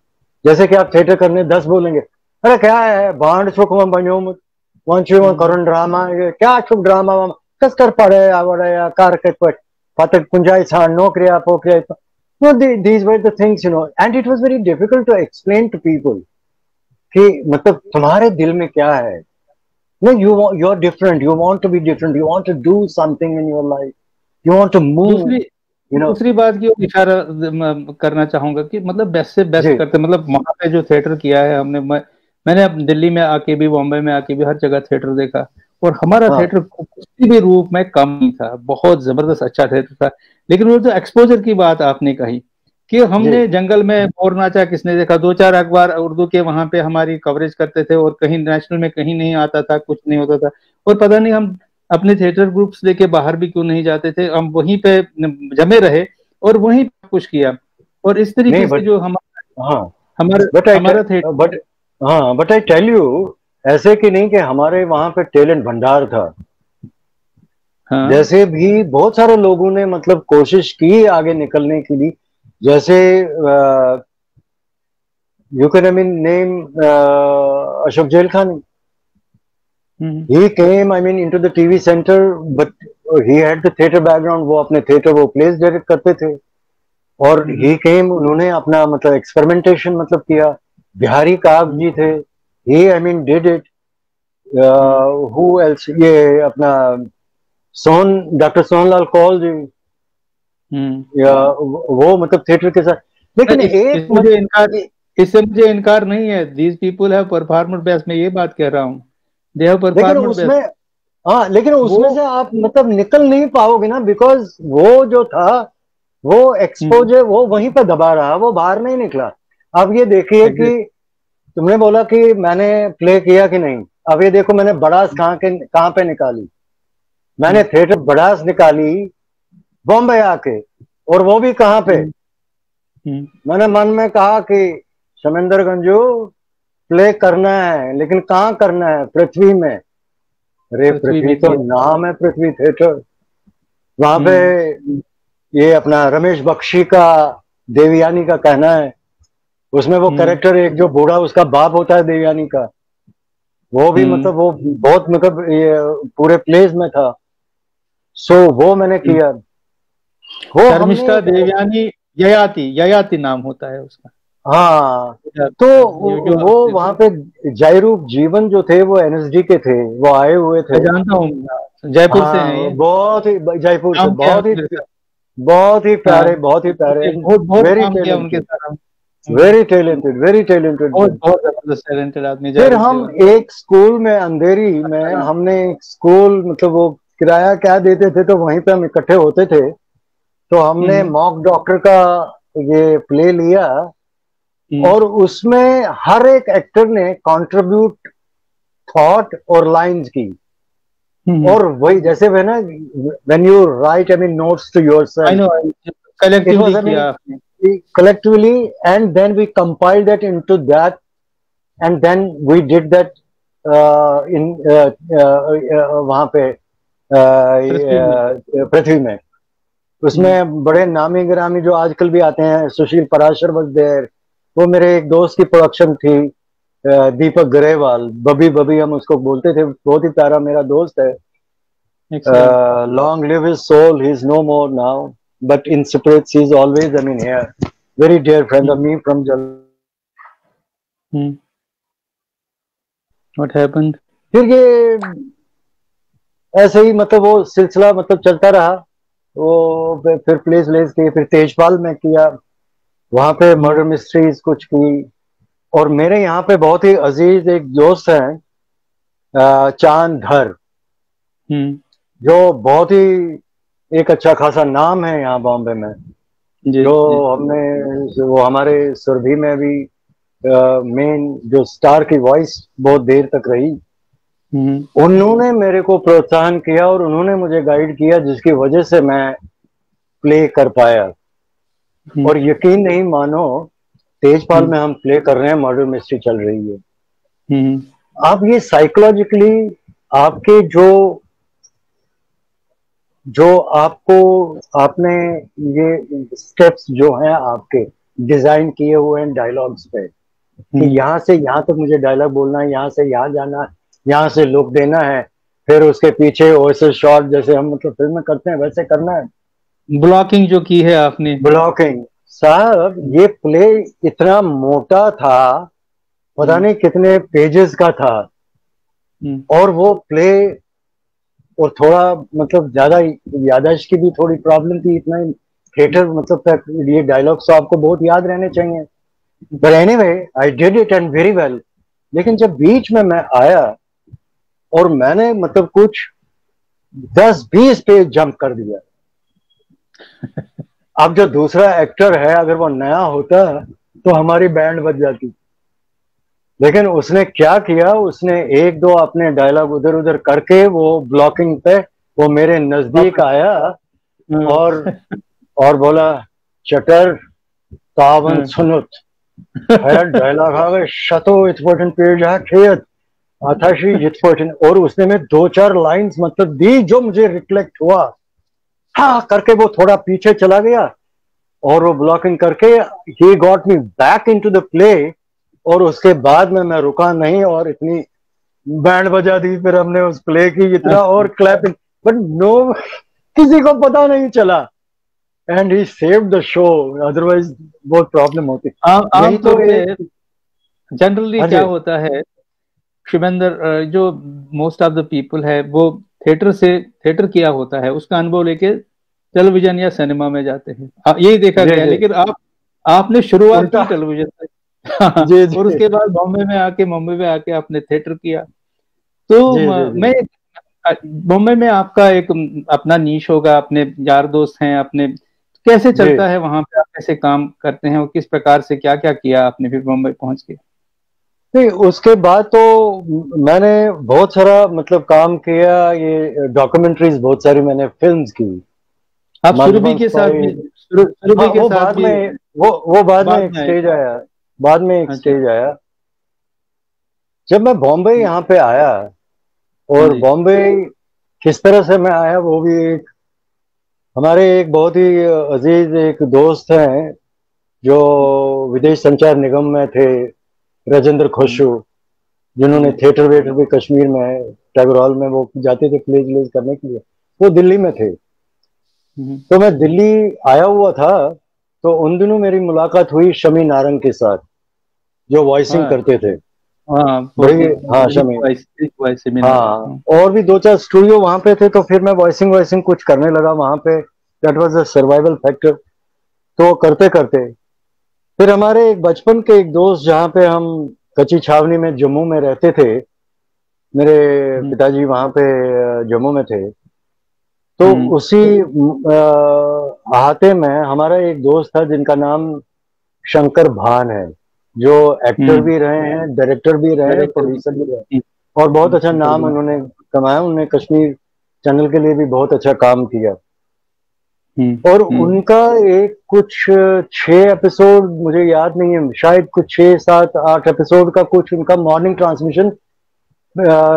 जैसे कि आप थिएटर करने 10 बोलेंगे, अरे क्या है बांड सुख में बनो मत, वंश हम्म, करण ड्रामा, ये क्या शुभ ड्रामा वामा, कस कर पड़े आवड़े या कार के पट पतक कुंजाई छाड़ नौकरिया पोकरिया। No, these were the things, you know, and it was very difficult to explain to people कि मतलब तुम्हारे दिल में क्या है। No, you're different, you want to be different, you want to do something in your life, you want to move, दूसरी you know। दूसरी बात की ओर इशारा करना चाहूंगा कि मतलब बेस्ट से बेस्ट जी, करते, मतलब वहां पे जो थिएटर किया है हमने, मैंने अब दिल्ली में आके भी, बॉम्बे में आके भी हर जगह थिएटर देखा, और हमारा हाँ, थिएटर किसी भी रूप में कम नहीं था, बहुत जबरदस्त अच्छा थिएटर था। लेकिन वो जो एक्सपोजर की बात आपने कही कि जी, हमने जंगल में मोर नाचा किसने देखा, दो चार अखबार उर्दू के वहां पे हमारी कवरेज करते थे, और कहीं नेशनल में कहीं नहीं आता था, कुछ नहीं होता था। और पता नहीं हम अपने थिएटर ग्रुप्स लेके बाहर भी क्यों नहीं जाते थे, हम वहीं पे जमे रहे और वहीं पे कुछ किया। और इस नहीं, तरीके से बट जो हमारा हाँ, हमारा बट हमारा थिएटर। बट हाँ, बट आई टेल यू, ऐसे कि नहीं कि हमारे वहां पे टैलेंट भंडार था। हाँ। जैसे भी बहुत सारे लोगों ने मतलब कोशिश की आगे निकलने के लिए, जैसे you can I mean name Ashok जेल Khan, He came, I mean, into the TV center, but he had the theater background. वो अपने theater वो plays direct करते थे. और he came, उन्होंने अपना मतलब experimentation मतलब किया. बिहारी काग जी थे. He, I mean, did it. Who else? ये अपना डॉक्टर सोनलाल कौल जी. या वो मतलब थिएटर के साथ. लेकिन इससे मुझे इनकार नहीं है. These people have performed best. मैं ये बात कह रहा हूँ. They have performed best. हाँ, लेकिन उसमें से आप मतलब निकल नहीं पाओगे ना, बिकॉज वो जो था वो एक्सपोजर वो वहीं पर दबा रहा, वो बाहर नहीं निकला. अब ये देखिए कि तुमने बोला कि मैंने प्ले किया कि नहीं. अब ये देखो मैंने बड़ास कहाँ पे निकाली. मैंने थिएटर बड़ास निकाली बॉम्बे आके. और वो भी कहाँ पे. मैंने मन में कहा कि शमेंद्र गंजू प्ले करना है, लेकिन कहाँ करना है. पृथ्वी में. अरे पृथ्वी तो नाम है, पृथ्वी थिएटर. वहां पे ये अपना रमेश बख्शी का देवयानी का कहना है, उसमें वो कैरेक्टर एक जो बूढ़ा उसका बाप होता है देवयानी का, वो भी मतलब वो बहुत मतलब ये पूरे प्लेस में था. सो वो मैंने किया. वो शर्मिष्ठा देवयानी ययाति नाम होता है उसका. हाँ, तो वो वहां पे जयरूप जीवन जो थे वो एनएसडी के थे, वो आए हुए थे. जानता हूँ, जयपुर से हैं. बहुत ही जयपुर से बहुत ही प्यारे वेरी टैलेंटेड बहुत जबरदस्त टैलेंटेड आदमी. फिर हम एक स्कूल में अंधेरी में हमने एक स्कूल मतलब वो किराया क्या देते थे, तो वहीं पे हम इकट्ठे होते थे. तो हमने मॉक डॉक्टर का ये प्ले लिया और उसमें हर एक एक्टर ने कंट्रीब्यूट थॉट और लाइंस की. और वही जैसे वे ना when you write I mean notes to yourself collectively and then we compiled that into that and then we did that in वहां पे पृथ्वी में. उसमें बड़े नामी गिरामी जो आजकल भी आते हैं, सुशील पराशर was there. वो मेरे एक दोस्त की प्रोडक्शन थी, दीपक ग्रेवाल. बबी हम उसको बोलते थे. बहुत ही प्यारा मेरा दोस्त है. Long live his soul. He is no more now, but in spirits he is always, I mean, here. Very dear friend of me from Jal. What happened? फिर ये ऐसे ही मतलब वो सिलसिला मतलब चलता रहा. वो फिर प्लेस किए, फिर तेजपाल में किया, वहां पे मर्डर मिस्ट्रीज कुछ की. और मेरे यहाँ पे बहुत ही अजीज एक दोस्त हैं चांद धर, जो बहुत ही एक अच्छा खासा नाम है यहाँ बॉम्बे में. जो हमने वो हमारे सुरभि में भी मेन जो स्टार की वॉइस बहुत देर तक रही. उन्होंने मेरे को प्रोत्साहन किया और उन्होंने मुझे गाइड किया, जिसकी वजह से मैं प्ले कर पाया. और यकीन नहीं मानो, तेजपाल में हम प्ले कर रहे हैं, मर्डर मिस्ट्री चल रही है. आप ये साइकोलॉजिकली आपके जो आपको आपने ये स्टेप्स जो हैं आपके डिजाइन किए हुए हैं डायलॉग्स पे, कि यहाँ से यहाँ तक मुझे डायलॉग बोलना है, यहाँ से यहाँ जाना है, यहाँ से लुक देना है, फिर उसके पीछे वैसे शॉट जैसे हम मतलब फिल्म में करते हैं वैसे करना है. ब्लॉकिंग जो की है आपने. ब्लॉकिंग साहब, ये प्ले इतना मोटा था, पता नहीं कितने पेजेस का था. और वो प्ले और थोड़ा मतलब ज्यादा याददाश्त की भी थोड़ी प्रॉब्लम थी. इतना थिएटर मतलब तक ये डायलॉग्स तो आपको बहुत याद रहने चाहिए. But anyway I did it and very well. लेकिन जब बीच में मैं आया और मैंने मतलब कुछ 10-20 पेज जंप कर दिया. अब जो दूसरा एक्टर है अगर वो नया होता तो हमारी बैंड बज जाती. लेकिन उसने क्या किया, उसने एक दो अपने डायलॉग उधर उधर करके वो ब्लॉकिंग पे वो मेरे नजदीक आया और बोला, चटर तावन सुनुत डायलॉग आवे शतो इतपोटन पेड़ जा खेत आथाशी इतपोटन. और उसने में 2-4 लाइंस मतलब दी जो मुझे रिफ्लेक्ट हुआ. हाँ करके वो थोड़ा पीछे चला गया और वो ब्लॉकिंग करके he got me back into the play. और उसके बाद में मैं रुका नहीं और इतनी बैंड बजा दी, फिर हमने उस प्ले की इतना और क्लैपिंग, बट नो किसी को पता नहीं चला, and he saved the show, otherwise बहुत प्रॉब्लम होती। यही तो आमतौर पे एक, जनरली हाँ क्या जी होता है शिवेंद्र, जो मोस्ट ऑफ द पीपल है वो थिएटर किया होता है, उसका अनुभव लेके टेलीविजन या सिनेमा में जाते हैं, यही देखा जी गया है। जी, लेकिन आपने शुरुआत उल्टा, की टेलीविजन से। जी और जी उसके बाद बॉम्बे में आके आपने थिएटर किया। तो जी जी जी, मैं बॉम्बे में आपका एक अपना नीश होगा, अपने यार दोस्त हैं अपने, कैसे जी। चलता है वहां पे, आप कैसे काम करते हैं और किस प्रकार से क्या क्या किया आपने फिर बॉम्बे पहुंच के? नहीं, उसके बाद तो मैंने बहुत सारा मतलब काम किया, ये डॉक्यूमेंट्रीज बहुत सारी मैंने, फिल्म्स की, आप सुरभि मधुबन के साथ स्पाई। भी, सुरभि हाँ, के वो साथ बाद भी में, वो बाद में बाद एक में आए? स्टेज आया, बाद में एक अच्छा। स्टेज आया जब मैं बॉम्बे यहाँ पे आया। हाँ और जी। बॉम्बे किस तरह से मैं आया, वो भी एक हमारे एक बहुत ही अजीज एक दोस्त हैं जो विदेश संचार निगम में थे, राजेंद्र हम्म, खुशू, जिन्होंने जी। थिएटर वेटर भी कश्मीर में है, टैगोर हॉल में वो जाते थे प्लेज व्लेज करने के लिए, वो दिल्ली में थे। हम्म, तो मैं दिल्ली आया हुआ था, तो उन दिनों मेरी मुलाकात हुई शमी नारंग के साथ, जो वॉइसिंग हाँ करते थे। हाँ, वो बड़ी, हाँ शमी, एक वॉइस सेमिनार है, हाँ, हाँ। और भी दो चार स्टूडियो वहां पे थे, तो फिर मैं वॉइसिंग वॉइसिंग कुछ करने लगा वहां पे। That was a survival factor. तो करते करते फिर हमारे एक बचपन के एक दोस्त, जहाँ पे हम कच्ची छावनी में जम्मू में रहते थे, मेरे हम्म, पिताजी वहां पे जम्मू में थे। तो हम्म, उसी अहाते में हमारा एक दोस्त था जिनका नाम शंकर भान है, जो एक्टर हम्म, भी रहे हैं, डायरेक्टर भी रहे हैं, डायरेक्टर भी। प्रोड्यूसर भी रहे हैं, और बहुत अच्छा शंकर नाम भाई। उन्होंने कमाया। उन्होंने कश्मीर चैनल के लिए भी बहुत अच्छा काम किया। हम्म, और हम्म, उनका एक कुछ 6 एपिसोड, मुझे याद नहीं है, शायद कुछ 6 7 8 एपिसोड का कुछ उनका मॉर्निंग ट्रांसमिशन,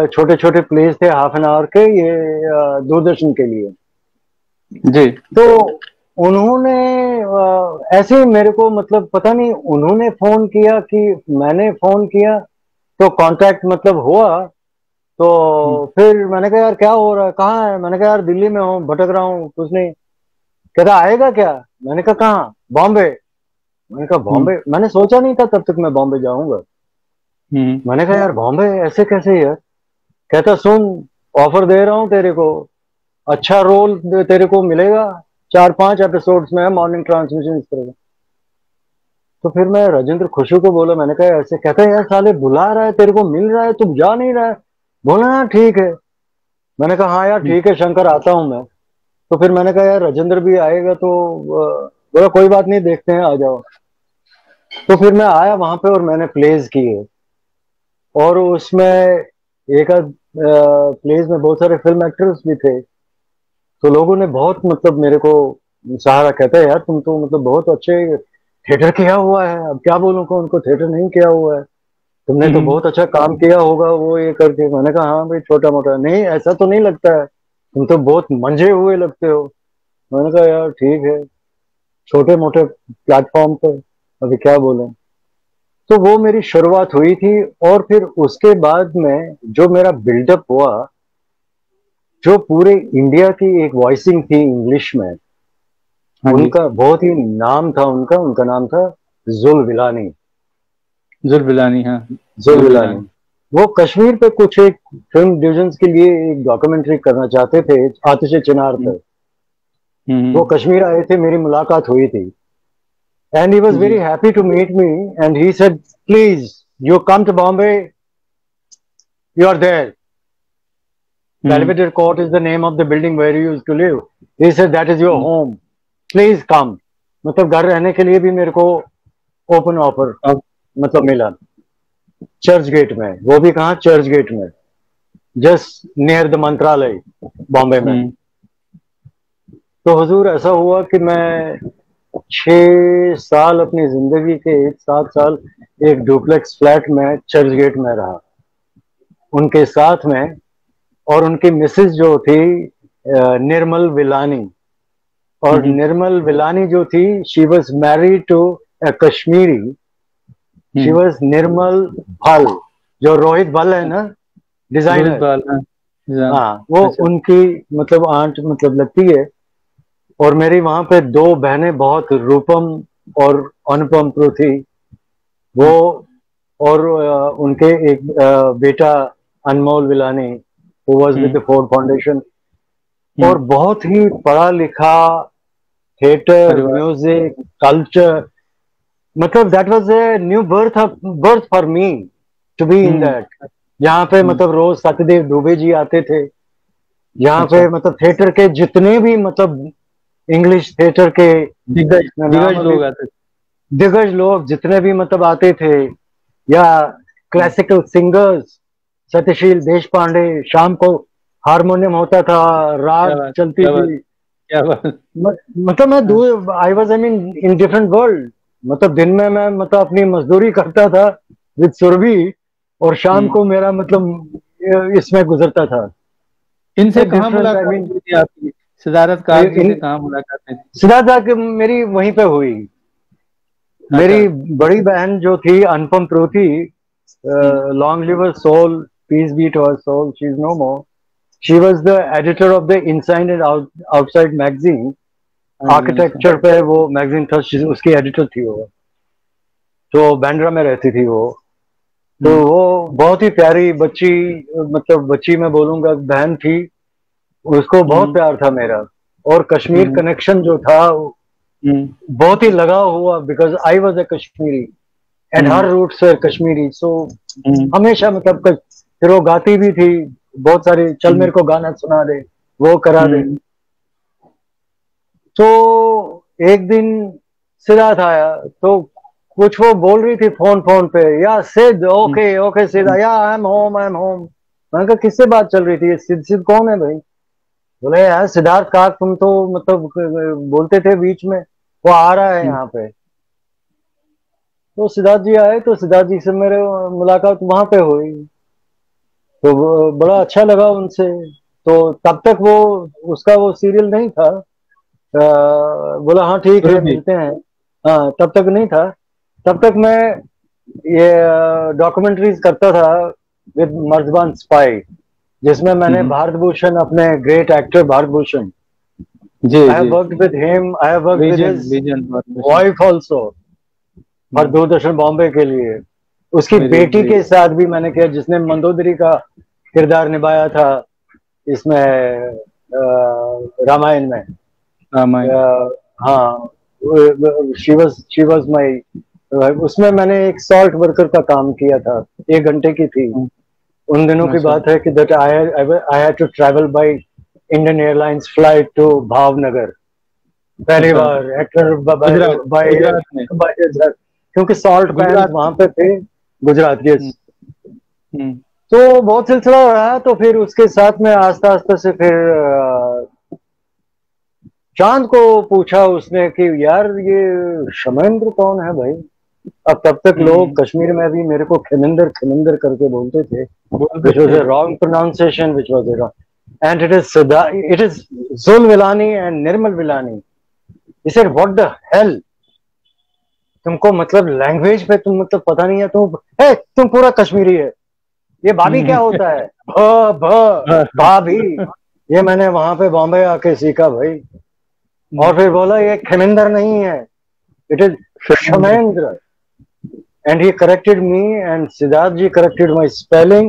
छोटे छोटे प्लेस थे हाफ एन आवर के, ये दूरदर्शन के लिए। जी। तो उन्होंने ऐसे ही मेरे को, मतलब पता नहीं उन्होंने फोन किया कि मैंने फोन किया, तो कांटेक्ट मतलब हुआ। तो हम्म, फिर मैंने कहा यार क्या हो रहा है, कहाँ है? मैंने कहा यार दिल्ली में हूँ, भटक रहा हूँ, कुछ नहीं। कहता आएगा क्या? मैंने कहा कहाँ? बॉम्बे। मैंने कहा हम्म, बॉम्बे? मैंने सोचा नहीं था तब तक मैं बॉम्बे जाऊंगा। हम्म, मैंने कहा यार बॉम्बे ऐसे कैसे यार? कहता सुन, ऑफर दे रहा हूँ तेरे को, अच्छा रोल तेरे को मिलेगा, 4 5 एपिसोड्स में मॉर्निंग ट्रांसमिशन इस तरह का। तो फिर मैं राजेंद्र खुशू को बोला, मैंने कहा ऐसे। कहता है यार साले बुला रहा है, तेरे को मिल रहा है, तुम जा नहीं रहा है। बोला हाँ ठीक है। मैंने कहा हाँ यार हम्म, ठीक है शंकर, आता हूँ मैं। तो फिर मैंने कहा यार राजेंद्र भी आएगा, तो बोला कोई बात नहीं, देखते हैं, आ जाओ। तो फिर मैं आया वहां पे और मैंने प्लेज किए। और उसमें एक आध प्लेज में बहुत सारे फिल्म एक्टर्स भी थे। तो लोगों ने बहुत मतलब मेरे को सहारा, कहते हैं यार तुम तो मतलब बहुत अच्छे थिएटर किया हुआ है। अब क्या बोलूं को, उनको थिएटर नहीं किया हुआ है, तुमने तो हम्म, बहुत अच्छा काम किया होगा वो ये करके। मैंने कहा हाँ भाई छोटा मोटा, नहीं ऐसा तो नहीं लगता है, तुम तो बहुत मंझे हुए लगते हो। मैंने कहा यार ठीक है, छोटे मोटे प्लेटफॉर्म पे अभी क्या बोलें। तो वो मेरी शुरुआत हुई थी। और फिर उसके बाद में जो मेरा बिल्डअप हुआ, जो पूरे इंडिया की एक वॉइसिंग थी इंग्लिश में, हाँ जी। उनका बहुत ही नाम था, उनका उनका नाम था जुल विलानी। जुल्बिलानी, हाँ। जुल विलानी, जुल्बिलानी। वो कश्मीर पे कुछ एक फिल्म डिविजन्स के लिए एक डॉक्यूमेंट्री करना चाहते थे, आतिश चिनार हम्म, पे। वो हम्म, कश्मीर आए थे, मेरी मुलाकात हुई थी, एंड ही वाज जी। Very happy to meet me. And he said please you come to Bombay, you are there, hmm, Belvedere Court is the name of the building where you used to live. He said that is your hmm, home, please come. मतलब घर रहने के लिए भी मेरे को ओपन ऑफर अब। मतलब मिला, चर्च गेट में, वो भी कहाँ, चर्च गेट में, जस्ट नियर द मंत्रालय, बॉम्बे में। हम्म, तो हुजूर ऐसा हुआ कि मैं 6 साल अपनी जिंदगी के, 7 साल एक डुप्लेक्स फ्लैट में चर्च गेट में रहा उनके साथ में। और उनकी मिसेज जो थी निर्मल विलानी, और हम्म, निर्मल विलानी जो थी, she was married to a Kashmiri, she hmm, was Nirmal Bhal, जो रोहित भल है ना, डिजाइनर। हाँ, वो अच्छा। उनकी मतलब आंट मतलब लगती है। और मेरी वहां पे दो बहनें बहुत, रूपम और अनुपम प्रो थी वो। और उनके एक बेटा Anmol Vilani, who was with the Ford Foundation. और बहुत ही पढ़ा लिखा, थिएटर, परिवार। म्यूजिक, कल्चर, मतलब that was a new birth for me to be in that. यहाँ पे मतलब रोज सत्यदेव दुबे जी आते थे। यहाँ अच्छा। पे मतलब थिएटर के जितने भी मतलब इंग्लिश थिएटर के दिग्गज नाम दिग्गज अभी, लोग आते थे। दिग्गज लोग जितने भी मतलब आते थे, या क्लासिकल सिंगर्स, सत्यशील देश पांडे, शाम को हारमोनियम होता था, क्या राग बात, चलती क्या बात, थी। क्या बात। मतलब मैं दूर, I was I mean in different world. मतलब दिन में मैं मतलब अपनी मजदूरी करता था विद सुरभि, और शाम को मेरा मतलब इसमें गुजरता था। इनसे कहाँ डिफरेंट आई मुलाकात मीन। हुई थी आपकी? सिद्धार्थ काक जी से कहाँ मुलाकात हुई थी? सिद्धार्थ की मेरी वहीं पे हुई। अच्छा। मेरी बड़ी बहन जो थी अनुपम प्रो थी, हम्म। Long live her soul, peace be to her soul, she is no more. She was the editor of the Inside and Outside magazine. अच्छा। आर्किटेक्चर पे वो मैगजीन था, उसकी एडिटर थी वो। तो बैंड्रा में रहती थी वो। तो हम्म। वो बहुत ही प्यारी बच्ची, मतलब बच्ची मैं बोलूंगा, बहन थी। उसको बहुत हम्म। प्यार था मेरा। और कश्मीर हम्म। कनेक्शन जो था हम्म। बहुत ही लगाव हुआ, because I was a Kashmiri and her hmm. Roots है कश्मीरी। सो हम्म। हमेशा मतलब फिर वो गाती भी थी बहुत सारी, चल हम्म। मेरे को गाना सुना दे, वो करा दे। हम्म। तो एक दिन सिद्धार्थ आया, तो कुछ वो बोल रही थी फोन फोन पे, या सिद्ध, हम्म। ओके ओके सिद्ध, या I am home I am home. मैंने कहा किससे बात चल रही थी, ये सिद्ध सिद्ध कौन है भाई? बोले यार सिद्धार्थ का, तुम तो मतलब बोलते थे बीच में, वो आ रहा है हम्म। यहाँ पे। तो सिद्धार्थ जी आए, तो सिद्धार्थ जी से मेरे मुलाकात वहां पे हुई। तो बड़ा अच्छा लगा उनसे। तो तब तक वो, उसका वो सीरियल नहीं था। बोला हाँ ठीक है सुरभि। मिलते हैं। हाँ तब तक नहीं था। तब तक मैं ये डॉक्यूमेंट्रीज करता था विद मर्जबान स्पाई, जिसमें मैंने हम्म। भारत भूषण, अपने great actor Bharat Bhushan, ji I have जी। Worked with him, I have worked with vision his vision बहुत mission. Wife also, for Doordarshan Bombay के लिए। उसकी वेरी बेटी वेरी। के साथ भी मैंने किया, जिसने मंदोदरी का किरदार निभाया था इसमें, रामायण में। रामायण। हाँ, शी वाज माय, उसमें मैंने एक सॉल्ट वर्कर का काम किया था, 1 घंटे की थी। उन दिनों की अच्छा। बात है कि that I had to travel by Indian Airlines flight to Bhavnagar, पहली अच्छा। बार actor by Gujarat, by Gujarat में। बाय, क्योंकि सॉल्ट पैंस गुजरात वहां में। पे थे, गुजरात। हम्म। यस। हम्म। तो बहुत सिलसिला रहा। तो फिर उसके साथ में आस्ता आस्ता से फिर चांद को पूछा उसने कि यार ये शमैंद्र कौन है भाई? अब तब तक लोग हम्म। कश्मीर में भी मेरे को खिमिंदर खिमिंदर करके बोलते थे, बोलते which was थे। a wrong pronunciation, which was a wrong, and it is Zul Vilani and Nirmal Vilani. He said, what the hell? तुमको मतलब लैंग्वेज पे तुम मतलब पता नहीं है, तुम पूरा कश्मीरी है। ये भाभी क्या होता है? भ भ हाँ। भाभी। ये मैंने वहां पे बॉम्बे आके सीखा भाई। और फिर बोला ये खिमिंदर नहीं है, it is Sharmendra. Shamendra. And he corrected me, and Siddharthji corrected my spelling,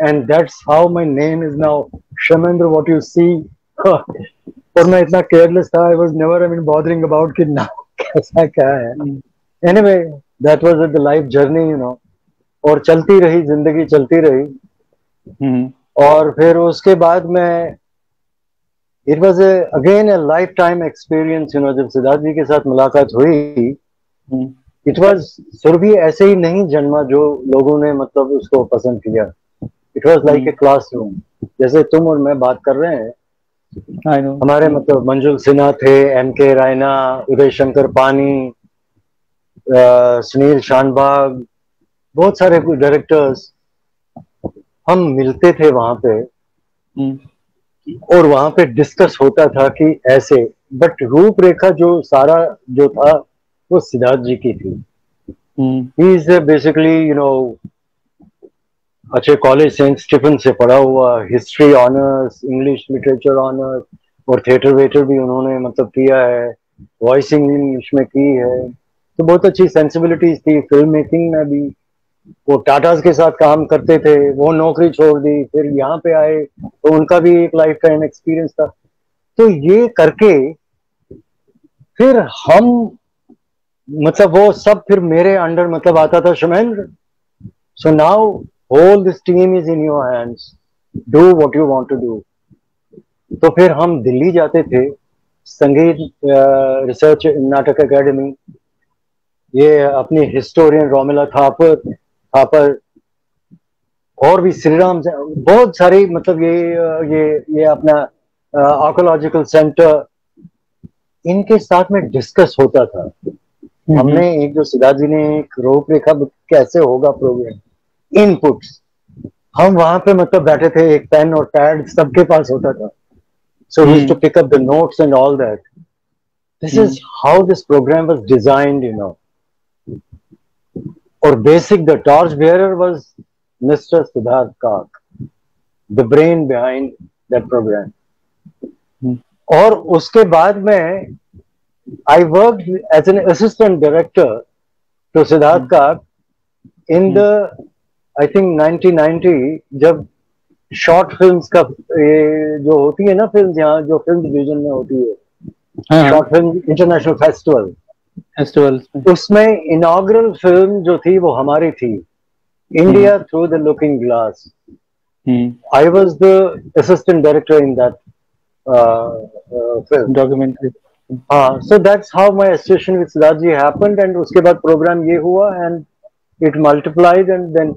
and that's how my name is now Shamendra, what you see. और मैं इतना केयरलेस था, I was never I mean bothering about कि नाम कैसा क्या है। Anyway, that was the life journey, you know. और चलती रही जिंदगी, चलती रही। हम्म। और फिर उसके बाद में it was again A life time experience, you know. जब सिद्धार्थ जी के साथ मुलाकात हुई, हम्म। इट वाज, सुरभि ऐसे ही नहीं जन्मा जो लोगों ने मतलब उसको पसंद किया। It was like a classroom, जैसे तुम और मैं बात कर रहे हैं। I know. हमारे मतलब मंजुल सिन्हा थे, एम के रायना, उदय शंकर पानी, सुनील शानबाग, बहुत सारे डायरेक्टर्स। हम मिलते थे वहां पे, और वहां पे डिस्कस होता था कि ऐसे, बट रूपरेखा जो सारा जो था वो सिद्धार्थ जी की थी। He is basically, you know, अच्छे कॉलेज सेंट स्टीफन से पढ़ा हुआ, history honours, English literature honours, और थिएटर वेटर भी उन्होंने मतलब किया है, वॉइसिंग इंग्लिश में की है, तो बहुत अच्छी सेंसिबिलिटीज थी। फिल्म मेकिंग में भी वो टाटाज के साथ काम करते थे, वो नौकरी छोड़ दी, फिर यहाँ पे आए, तो उनका भी एक लाइफ टाइम एक्सपीरियंस था। तो ये करके फिर हम मतलब वो सब फिर मेरे अंडर मतलब आता था, Shumendra, so now whole this team is in your hands, do what you want to do. तो फिर हम दिल्ली जाते थे, संगीत रिसर्च नाटक एकेडमी, ये अपनी हिस्टोरियन रोमिला थापर थापर और भी श्रीराम, बहुत सारी मतलब ये अपना आर्कोलॉजिकल सेंटर, इनके साथ में डिस्कस होता था। हमने एक जो सिद्धार्थ जी ने एक रूपरेखा कैसे होगा प्रोग्राम, इनपुट्स, हम वहां पे मतलब बैठे थे, एक पेन और पैड सबके पास होता था, so we used to pick up the notes and all that. This is how this program was designed, you know. Or basic, the torch bearer was Mr. Siddharth Kak, the brain behind that program. और उसके बाद में I worked as an assistant director to Siddharth Kak in the I think 1990, जब शॉर्ट फिल्म्स का ये जो होती है ना, फिल्म यहाँ जो फिल्म डिवीजन में होती है, शॉर्ट फिल्म इंटरनेशनल फेस्टिवल, उसमें इनॉग्रल फिल्म जो थी वो हमारी थी, India through the looking glass. I was the assistant director in that film documentary. हाँ, so that's how my association with Siddharth ji happened, and उसके बाद प्रोग्राम ये हुआ and it multiplied, and then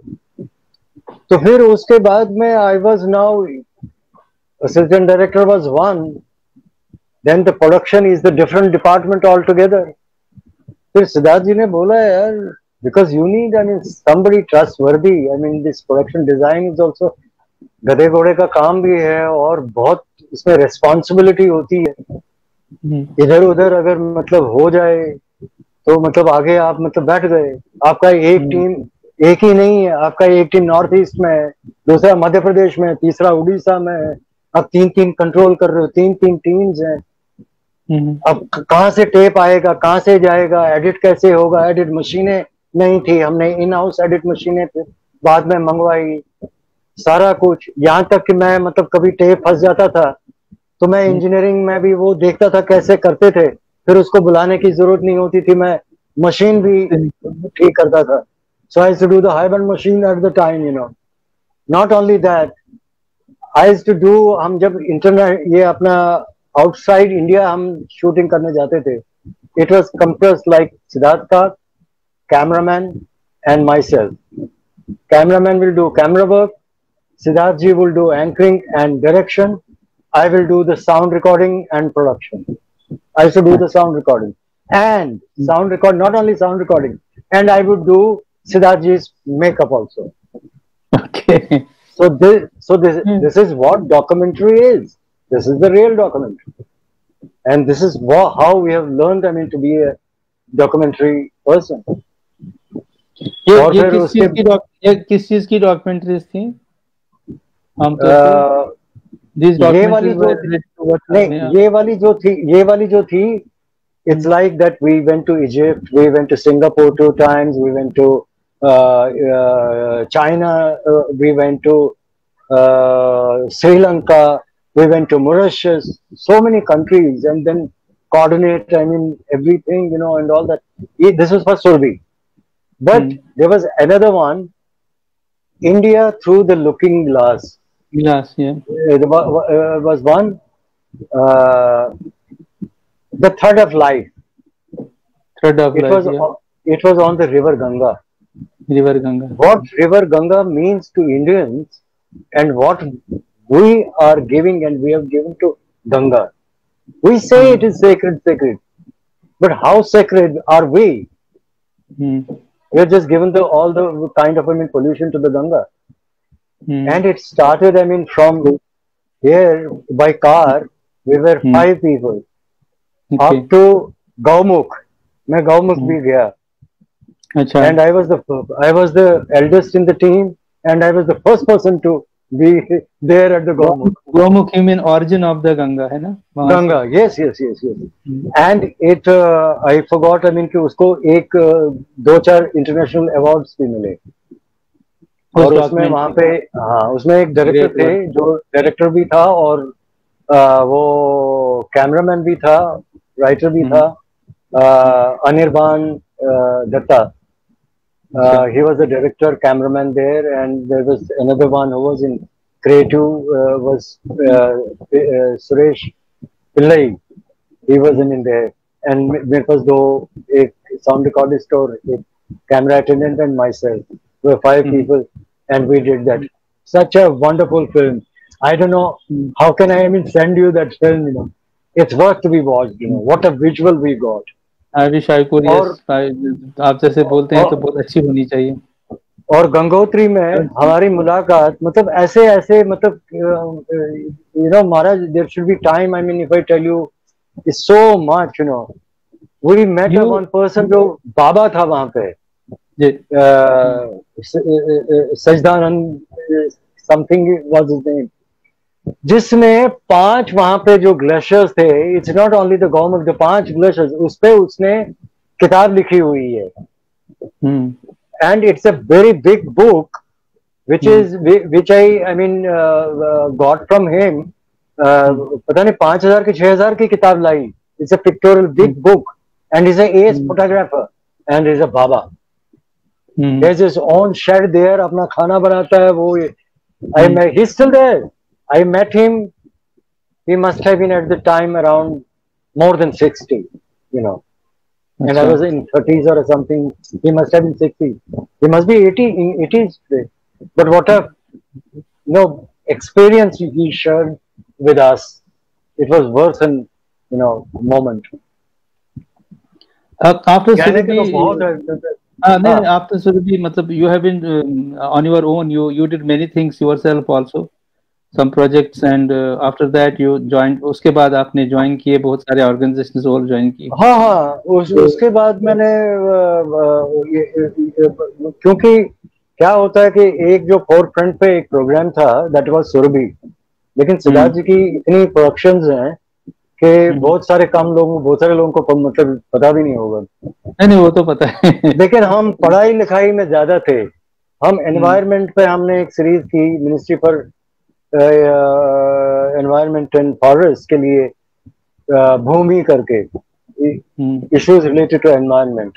तो फिर उसके बाद में I was now assistant director was one, then the production is the different department all together. फिर सिद्धार्थ जी ने बोला, यार because you need I mean somebody trustworthy, I mean this production design is also गधे घोड़े का काम भी है और बहुत इसमें रिस्पॉन्सिबिलिटी होती है, इधर उधर अगर मतलब हो जाए तो मतलब आगे आप मतलब बैठ गए, आपका एक टीम एक ही नहीं है, आपका एक टीम नॉर्थ ईस्ट में है, दूसरा मध्य प्रदेश में, तीसरा उड़ीसा में है, अब तीन कंट्रोल कर रहे हो, तीन टीम्स हैं। अब कहाँ से टेप आएगा, कहाँ से जाएगा, एडिट कैसे होगा, एडिट मशीनें नहीं थी, हमने इन हाउस एडिट मशीनें बाद में मंगवाई, सारा कुछ, यहाँ तक कि मैं मतलब कभी टेप फंस जाता था तो मैं इंजीनियरिंग में भी वो देखता था कैसे करते थे, फिर उसको बुलाने की जरूरत नहीं होती थी, मैं मशीन भी ठीक करता था। So I used to do the high band machine at the time, you know. Not only that, I used to do, हम जब इंटरनेट ये अपना आउटसाइड इंडिया हम शूटिंग करने जाते थे, it was compressed like Siddharth Kak, cameraman and myself. Cameraman will do camera work, Siddharth ji will do anchoring and direction, I will do the sound recording and production. I used to do the sound recording and sound record, not only sound recording, and I would do Siddharth ji's makeup also. Okay. So this is what documentary is. This is the real documentary, and this is how we have learned, I mean, to be a documentary person. ये किस चीज की डॉक्यूमेंट्रीज थी? ये वाली जो थी, it's like that we went to Egypt, we went to Singapore 2 times, we went to China, we went to Sri Lanka, we went to Mauritius, so many countries, and then coordinate, I mean, everything, you know, and all that. This was for Surbi. But there was another one, India through the looking glass. Glass, yeah. There was one, the thread of life. It was on the river Ganga. River Ganga. What river Ganga means to Indians, and what we are giving and we have given to Ganga. We say it is sacred, but how sacred are we? We are just given all the kind of, I mean, pollution to the Ganga. And it started, I mean, from here by car. We were 5 people. Okay. Up to Gaumukh. मैं Gaumukh भी गया. And I was the eldest in the team. and I was the first person to be there at the Gomukh. Gomukh, you mean origin of the Ganga, है ना? Ganga, yes. And it I forgot, I mean कि उसको एक 2-4 इंटरनेशनल अवार्ड्स भी मिले, और उसमें वहाँ पे उसमें एक डायरेक्टर थे जो डायरेक्टर भी था और वो कैमरामैन भी था, राइटर भी था, Anirban Dutta. He was the director, cameraman there, and there was another one who was in creative, was Suresh Pillai. He was in there, and मेरे पास 2 एक sound recordist और एक camera attendant and myself. We were 5 people, and we did that. Such a wonderful film. I don't know how can I even send you that film. You know, it's worth to be watched. You know, what a visual we got. I wish I could. आप जैसे बोलते हैं तो बहुत अच्छी होनी चाहिए. और गंगोत्री में हमारी मुलाकात मतलब ऐसे मतलब you know Maharaj, there should be time. I mean, if I tell you, it's so much. You know, we met one person जो बाबा था वहाँ पे, सजदानंद something was his name, जिसने 5 वहां पे जो ग्लेशियर्स थे, it's not only the government, जो 5 ग्लेशियर्स उस पे उसने किताब लिखी हुई है. And it's a very big book which I mean got from him. पता नहीं 5,000 की 6,000 की किताब लाई. It's a pictorial big book, and is a age photographer and is a baba. There's his own shed there, अपना खाना बनाता है वो. He's still there. I met him. He must have been at the time around more than 60, you know. And I was in 30s or something. He must have been 60. He must be 80 in 80s today. But what a experience he shared with us. It was worth an moment. After after Surabhi, मतलब you have been on your own. You did many things yourself also, some projects, and after that you joined. उसके बाद आपने join किए बहुत सारे organizations और join किए. हाँ उसके बाद मैंने क्योंकि क्या होता है कि एक जो forefront पे एक प्रोग्राम था, that was Surabhi, लेकिन सिद्धार्थ जी की इतनी प्रोडक्शंस हैं कि बहुत सारे लोगों को मतलब पता भी नहीं होगा. नहीं वो तो पता है. लेकिन हम पढ़ाई लिखाई में ज्यादा थे. हम एनवायरनमेंट पे हमने एक सीरीज की, ministry for environment and forest के लिए, भूमि करके, इश्यूज रिलेटेड टू एनवायरनमेंट.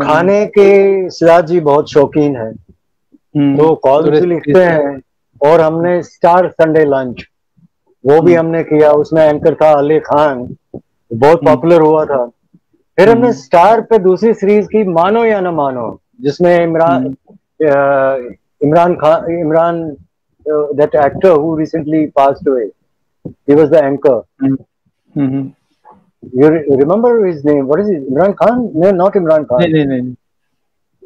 खाने के सिद्धार्थ जी बहुत शौकीन हैं, तो कॉल भी लिखते हैं. और हमने स्टार संडे लंच वो भी हमने किया. उसमें एंकर था अली खान, बहुत पॉपुलर हुआ था. फिर हमने स्टार पे दूसरी सीरीज की, मानो या ना मानो, जिसमें Imran that actor who recently passed away, he was the anchor. You remember his name? What is it? Imran Khan? No, not Imran Khan. नहीं.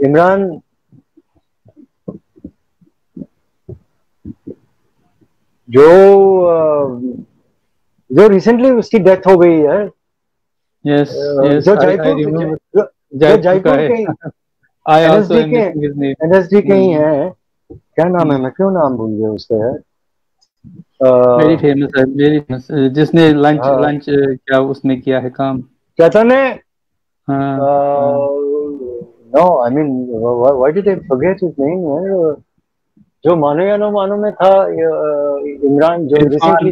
Imran, जो रिसेंटली उसकी डेथ हो गई है. Yes, जो जयपुर के NSD के ही है. क्या नाम है, मैं क्यों नाम भूल गया उसका है. वेरी फेमस है, जिसने लंच क्या उसने किया है काम, क्या था ने. No I mean why did I forget his name. जो मानो या नो मानो में था, इमरान, जो recently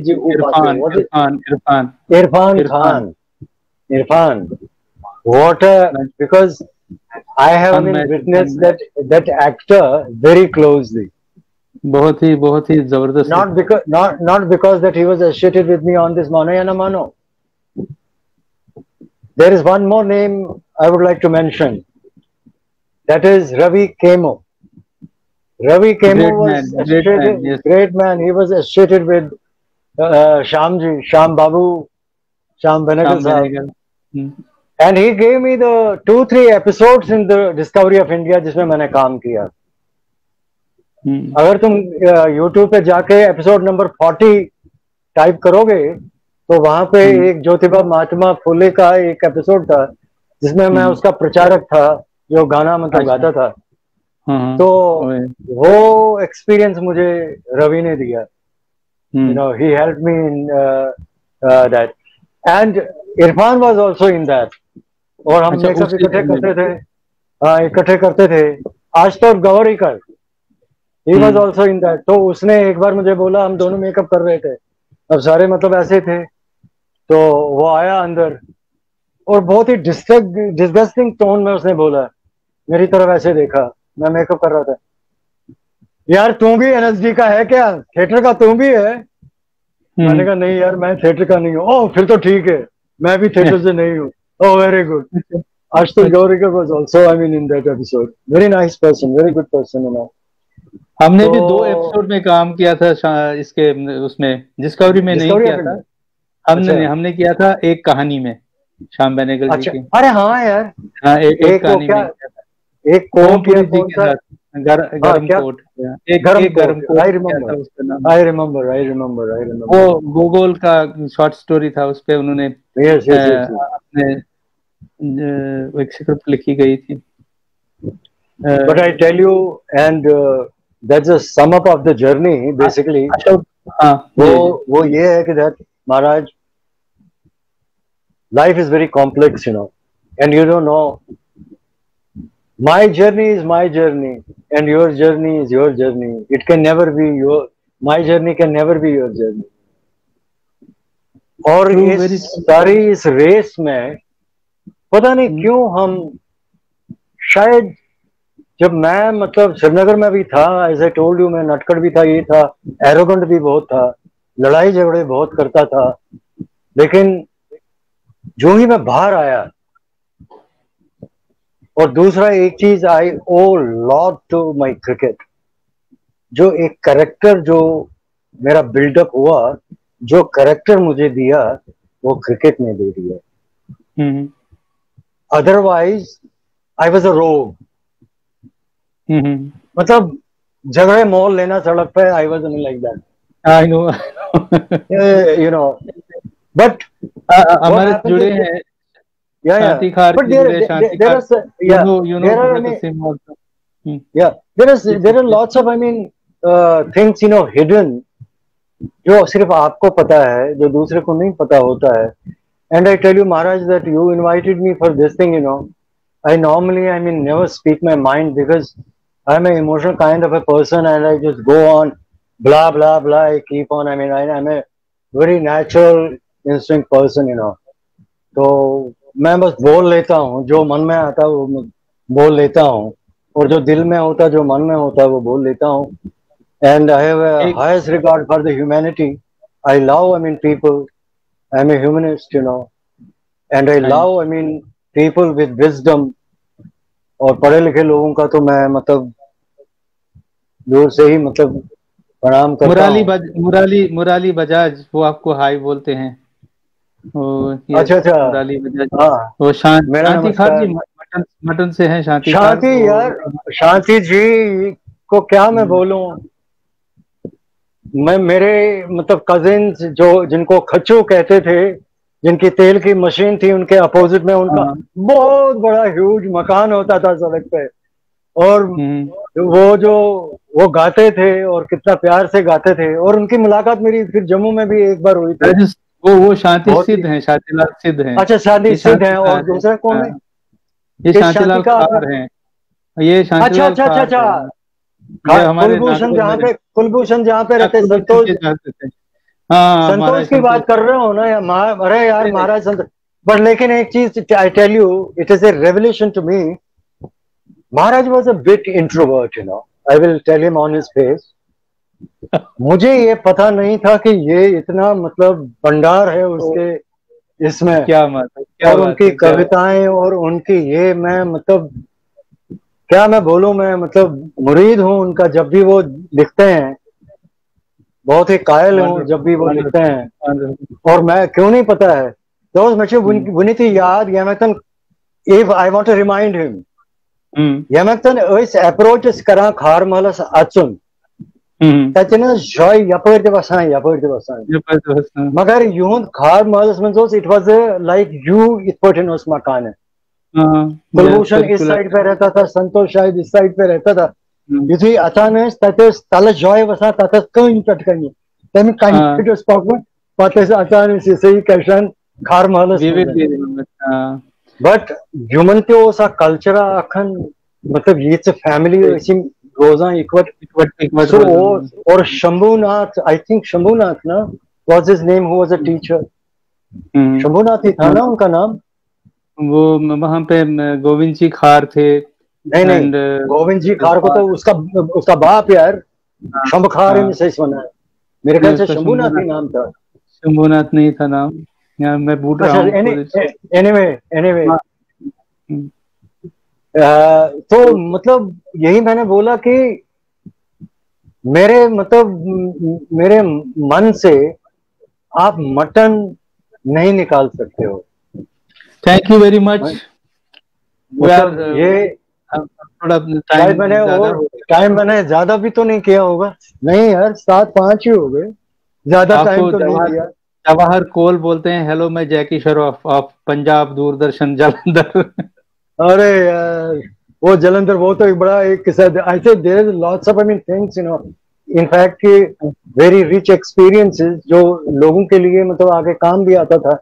Irfan. What a, because I have witnessed that actor very closely. बहुत ही जबरदस्त. Not because that he was associated with me on this Mano ya na Mano. There is one more name I would like to mention. That is Ravi Kemo. Ravi Kemo was great man. He was associated with Shyam Benegal sahab. And he gave me the 2-3 episodes in the Discovery of India जिसमें मैंने काम किया. अगर तुम YouTube पे जाके एपिसोड नंबर 40 टाइप करोगे तो वहां पे एक ज्योतिबा महात्मा फुले का एक एपिसोड था जिसमें मैं उसका प्रचारक था, जो गाना मतलब गाता था. तो वो एक्सपीरियंस मुझे रवि ने दिया, you know, he helped me in that, and Irfan was also in that, और हम मेकअप इकट्ठे करते थे, हाँ इकट्ठे करते थे। आज तो Gaurikar, he was also in that, तो उसने एक बार मुझे बोला, हम दोनों मेकअप कर रहे थे, अब सारे मतलब ऐसे थे, तो वो आया अंदर और बहुत ही डिस्गस्टिंग टोन में उसने बोला, मेरी तरफ ऐसे देखा, मैं मेकअप कर रहा था, यार तू भी एनएसडी का है क्या, थिएटर का तू भी है? मैंने कहा नहीं यार मैं थिएटर का नहीं हूँ। ओह फिर तो ठीक है, मैं भी थिएटर से नहीं हूँ। Oh very good. Ashutosh Gowariker was also I mean in that episode, very nice person, very good person, you know. हमने भी 2 एपिसोड में काम किया था इसके उसमें, डिस्कवरी में नहीं किया था हमने, हमने किया था एक कहानी में, श्याम बेनेगल जी की। अरे हाँ यार, हाँ एक कहानी में, एक कोट जी के साथ गरम कोट, एक गरम कोट, आई रिमेम्बर वो गोगोल का शॉर्ट स्टोरी था, उस पे उन्होंने अपने एक स्क्रिप्ट लिखी गई थी। But I tell you, and that's a sum up of the journey basically. वो ये है कि that Maharaj, life is very complex, you know, and you don't know. My journey is my journey, and your journey is your journey. It can never be my journey can never be your journey. और इस सारी इस रेस में पता नहीं क्यों हम, शायद जब मैं मतलब श्रीनगर में भी था, एज आई टोल्ड यू, मैं नटखट भी था, ये था, एरोगेंट भी बहुत था, लड़ाई झगड़े बहुत करता था, लेकिन जो ही मैं बाहर आया, और दूसरा एक चीज, आई ओ लॉट टू माय क्रिकेट, जो एक कैरेक्टर जो मेरा बिल्डअप हुआ, जो कैरेक्टर मुझे दिया, वो क्रिकेट ने दे दिया। अदरवाइज आई वाज अ रोग, मतलब झगड़े मोल लेना सड़क पे, I was like that, I know, you know, but हमारे जुड़े हैं शांति खार but there are lots of, I mean, things, you know, hidden, जो सिर्फ आपको पता है, जो दूसरे को नहीं पता होता है। And I tell you Maharaj that you invited me for this thing, you know. I normally, I mean, never speak my mind because I'm an emotional kind of a person, and I just go on blah blah blah, I keep on, I mean, I'm a very natural instinct person, you know. तो मैं बस बोल लेता हूँ, जो मन में आता है वो बोल लेता हूँ, और जो दिल में होता है, जो मन में होता है, वो बोल लेता हूँ। And I have a highest regard for the humanity. I love, I mean, people. I am a humanist, you know, and I love, I mean, people with wisdom. और पढ़े लिखे लोगों का तो मैं मतलब दूर से ही मतलब प्रणाम करता हूँ। मुराली बजाज, वो आपको हाई बोलते हैं। अच्छा, हाँ, वो शांति खार जी मटन से हैं। शांति यार, शांति जी को क्या मैं बोलूं, मैं मेरे मतलब कजिन्स जो जिनको खच्चू कहते थे, जिनकी तेल की मशीन थी, उनके अपोजिट में उनका बहुत बड़ा ह्यूज मकान होता था सड़क पे, और वो गाते थे और कितना प्यार से गाते थे। और उनकी मुलाकात मेरी फिर जम्मू में भी एक बार हुई थी। वो शांति सिद्ध हैं, शांतिलाल सिद्ध हैं। अच्छा, शांति सिद्ध हैं। और दूसरा कौन है? ये शांतिलाल खार हैं। ये शांतिलाल अच्छा, कुलभूषण जहाँ पे रहते, संतोष की बात कर रहे हो ना? अरे यार महाराज संतोष। बट लेकिन एक चीज I tell you, it is a revolution to me. Maharaj was a bit introvert, you know, I will tell him on his face. मुझे ये पता नहीं था कि ये इतना मतलब भंडार है उसके इसमें, क्या मतलब, और उनकी कविताएं और उनकी ये, मैं मतलब क्या मैं बोलूं, मैं मतलब मुरीद हूं उनका। जब भी वो लिखते हैं बहुत ही कायल हूं जब भी वो लिखते हैं। और मैं क्यों नहीं पता है दोस्त मुझे बुनीती याद यमकन, if I want to remind him, यमकन इस अप्रोच करा खार महलस अचुन तचना जॉय यपर मगर यूं खार महलस में इट वाज लाइक यू इत पटन उस मकान कुलभूषण इस साइड पे रहता था, संतोष शायद इस साइड पे रहता था. Jadi acanes tates tala joy vasa tates kain tatkanyi. Temi kain tates pagman pates acanes sei kashan khar malas. But human के वो सा culture आखन मतलब ये से family ऐसी रोज़ा इक्वट so और शंभुनाथ, I think शंभुनाथ ना was his name, who was a teacher. Shambhunath ही था ना उनका नाम. वो वहाँ पे गोविंद जी खार थे. नहीं गोविंद जी खार को तो उसका बाप यार शंभ खार में से सुना है. मेरे ख्याल से शंभुनाथ ही नाम था. शंभुनाथ नहीं था नाम. यार मैं भूल रहा हूँ. anyway तो मतलब यही मैंने बोला कि मेरे मन से आप मटन नहीं निकाल सकते हो. Thank you very much. ये थोड़ा टाइम मैंने ज्यादा भी तो नहीं किया होगा. नहीं यार 7-5 ही हो गए. ज्यादा टाइम तो नहीं किया. जवाहर कोल बोलते हैं. हेलो मैं जैकी श्रॉफ ऑफ पंजाब दूरदर्शन जालंधर. अरे यार वो जालंधर वो तो एक बड़ा एक किस्सा. I think there is lots of things you know in fact कि वेरी रिच एक्सपीरियंसेस जो लोगों के लिए मतलब आगे काम भी आता था.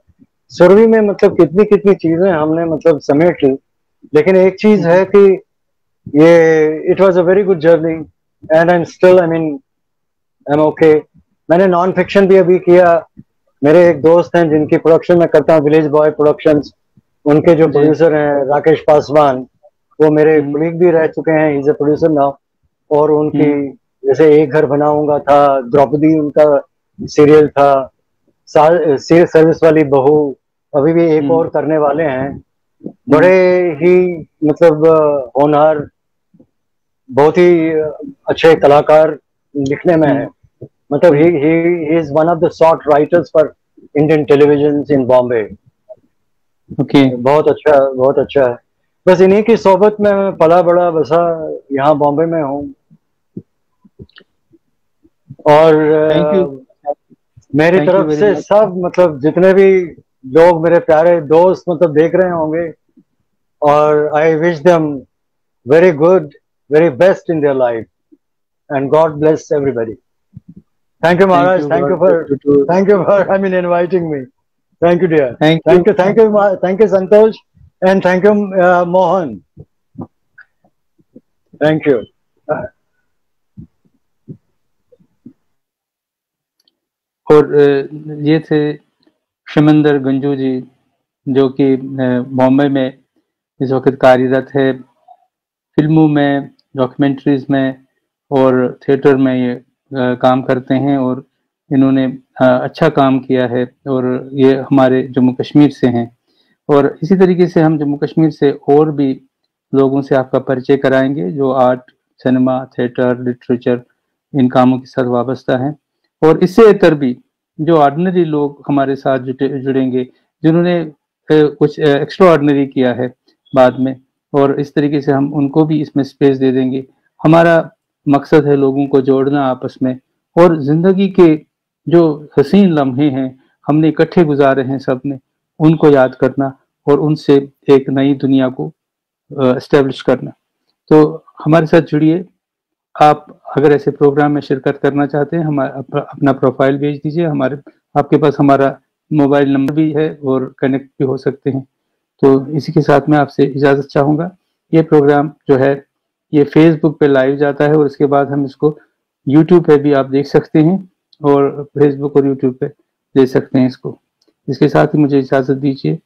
सुरभि में मतलब कितनी चीजें हमने मतलब समेट ली. लेकिन एक चीज है कि ये it was a very good journey and I am still I am okay. मैंने नॉन फिक्शन भी अभी किया. मेरे एक दोस्त हैं जिनकी प्रोडक्शन में करता हूँ, विलेज बॉय प्रोडक्शंस. उनके जो प्रोड्यूसर हैं राकेश पासवान, वो मेरे कोलीग भी रह चुके हैं. ही इज अ प्रोड्यूसर नाउ. और उनकी जैसे एक घर बनाऊंगा था, द्रौपदी उनका सीरियल था, सर्विस वाली बहू, अभी भी एक और करने वाले हैं. बड़े ही मतलब होनहार, बहुत ही अच्छे कलाकार लिखने में है. मतलब he is one of the sought writers for Indian television in Bombay. Okay. बहुत अच्छा है. बस इन्हीं की सोबत में मैं पला बड़ा बसा यहाँ बॉम्बे में हूँ. और मेरी तरफ से सब मतलब जितने भी लोग मेरे प्यारे दोस्त मतलब देख रहे होंगे, और I wish them very good, very best in their life, and God bless everybody. Thank you, Maharaj. Thank you for inviting me. Thank you, dear. Thank you, Santosh, and thank you, Mohan. Thank you. और ये थे शमंदर गंजू जी, जो कि बॉम्बे में इस वक्त कार्यरत है. फिल्मों में, डॉक्यूमेंट्रीज में और थिएटर में ये काम करते हैं. और इन्होंने अच्छा काम किया है. और ये हमारे जम्मू कश्मीर से हैं. और इसी तरीके से हम जम्मू कश्मीर से और भी लोगों से आपका परिचय कराएंगे जो art, cinema, theatre, literature in कामों के साथ वाबस्ता हैं. और इससे इतर भी जो ऑर्डिनरी लोग हमारे साथ जुड़ेंगे, जिन्होंने कुछ एक्स्ट्रा ऑर्डिनरी किया है बाद में, और इस तरीके से हम उनको भी इसमें स्पेस दे देंगे. हमारा मकसद है लोगों को जोड़ना आपस में, और जिंदगी के जो हसीन लम्हे हैं हमने इकट्ठे गुजारे हैं सब ने, उनको याद करना और उनसे एक नई दुनिया को एस्टेब्लिश करना. तो हमारे साथ जुड़िए. आप अगर ऐसे प्रोग्राम में शिरकत करना चाहते हैं, हमारा अपना प्रोफाइल भेज दीजिए. आपके पास हमारा मोबाइल नंबर भी है और कनेक्ट भी हो सकते हैं. तो इसी के साथ मैं आपसे इजाज़त चाहूँगा. ये प्रोग्राम जो है ये फेसबुक पे लाइव जाता है, और इसके बाद हम इसको यूट्यूब पे भी आप देख सकते हैं, और फेसबुक और यूट्यूब पे देख सकते हैं इसको. इसके साथ ही मुझे इजाज़त दीजिए.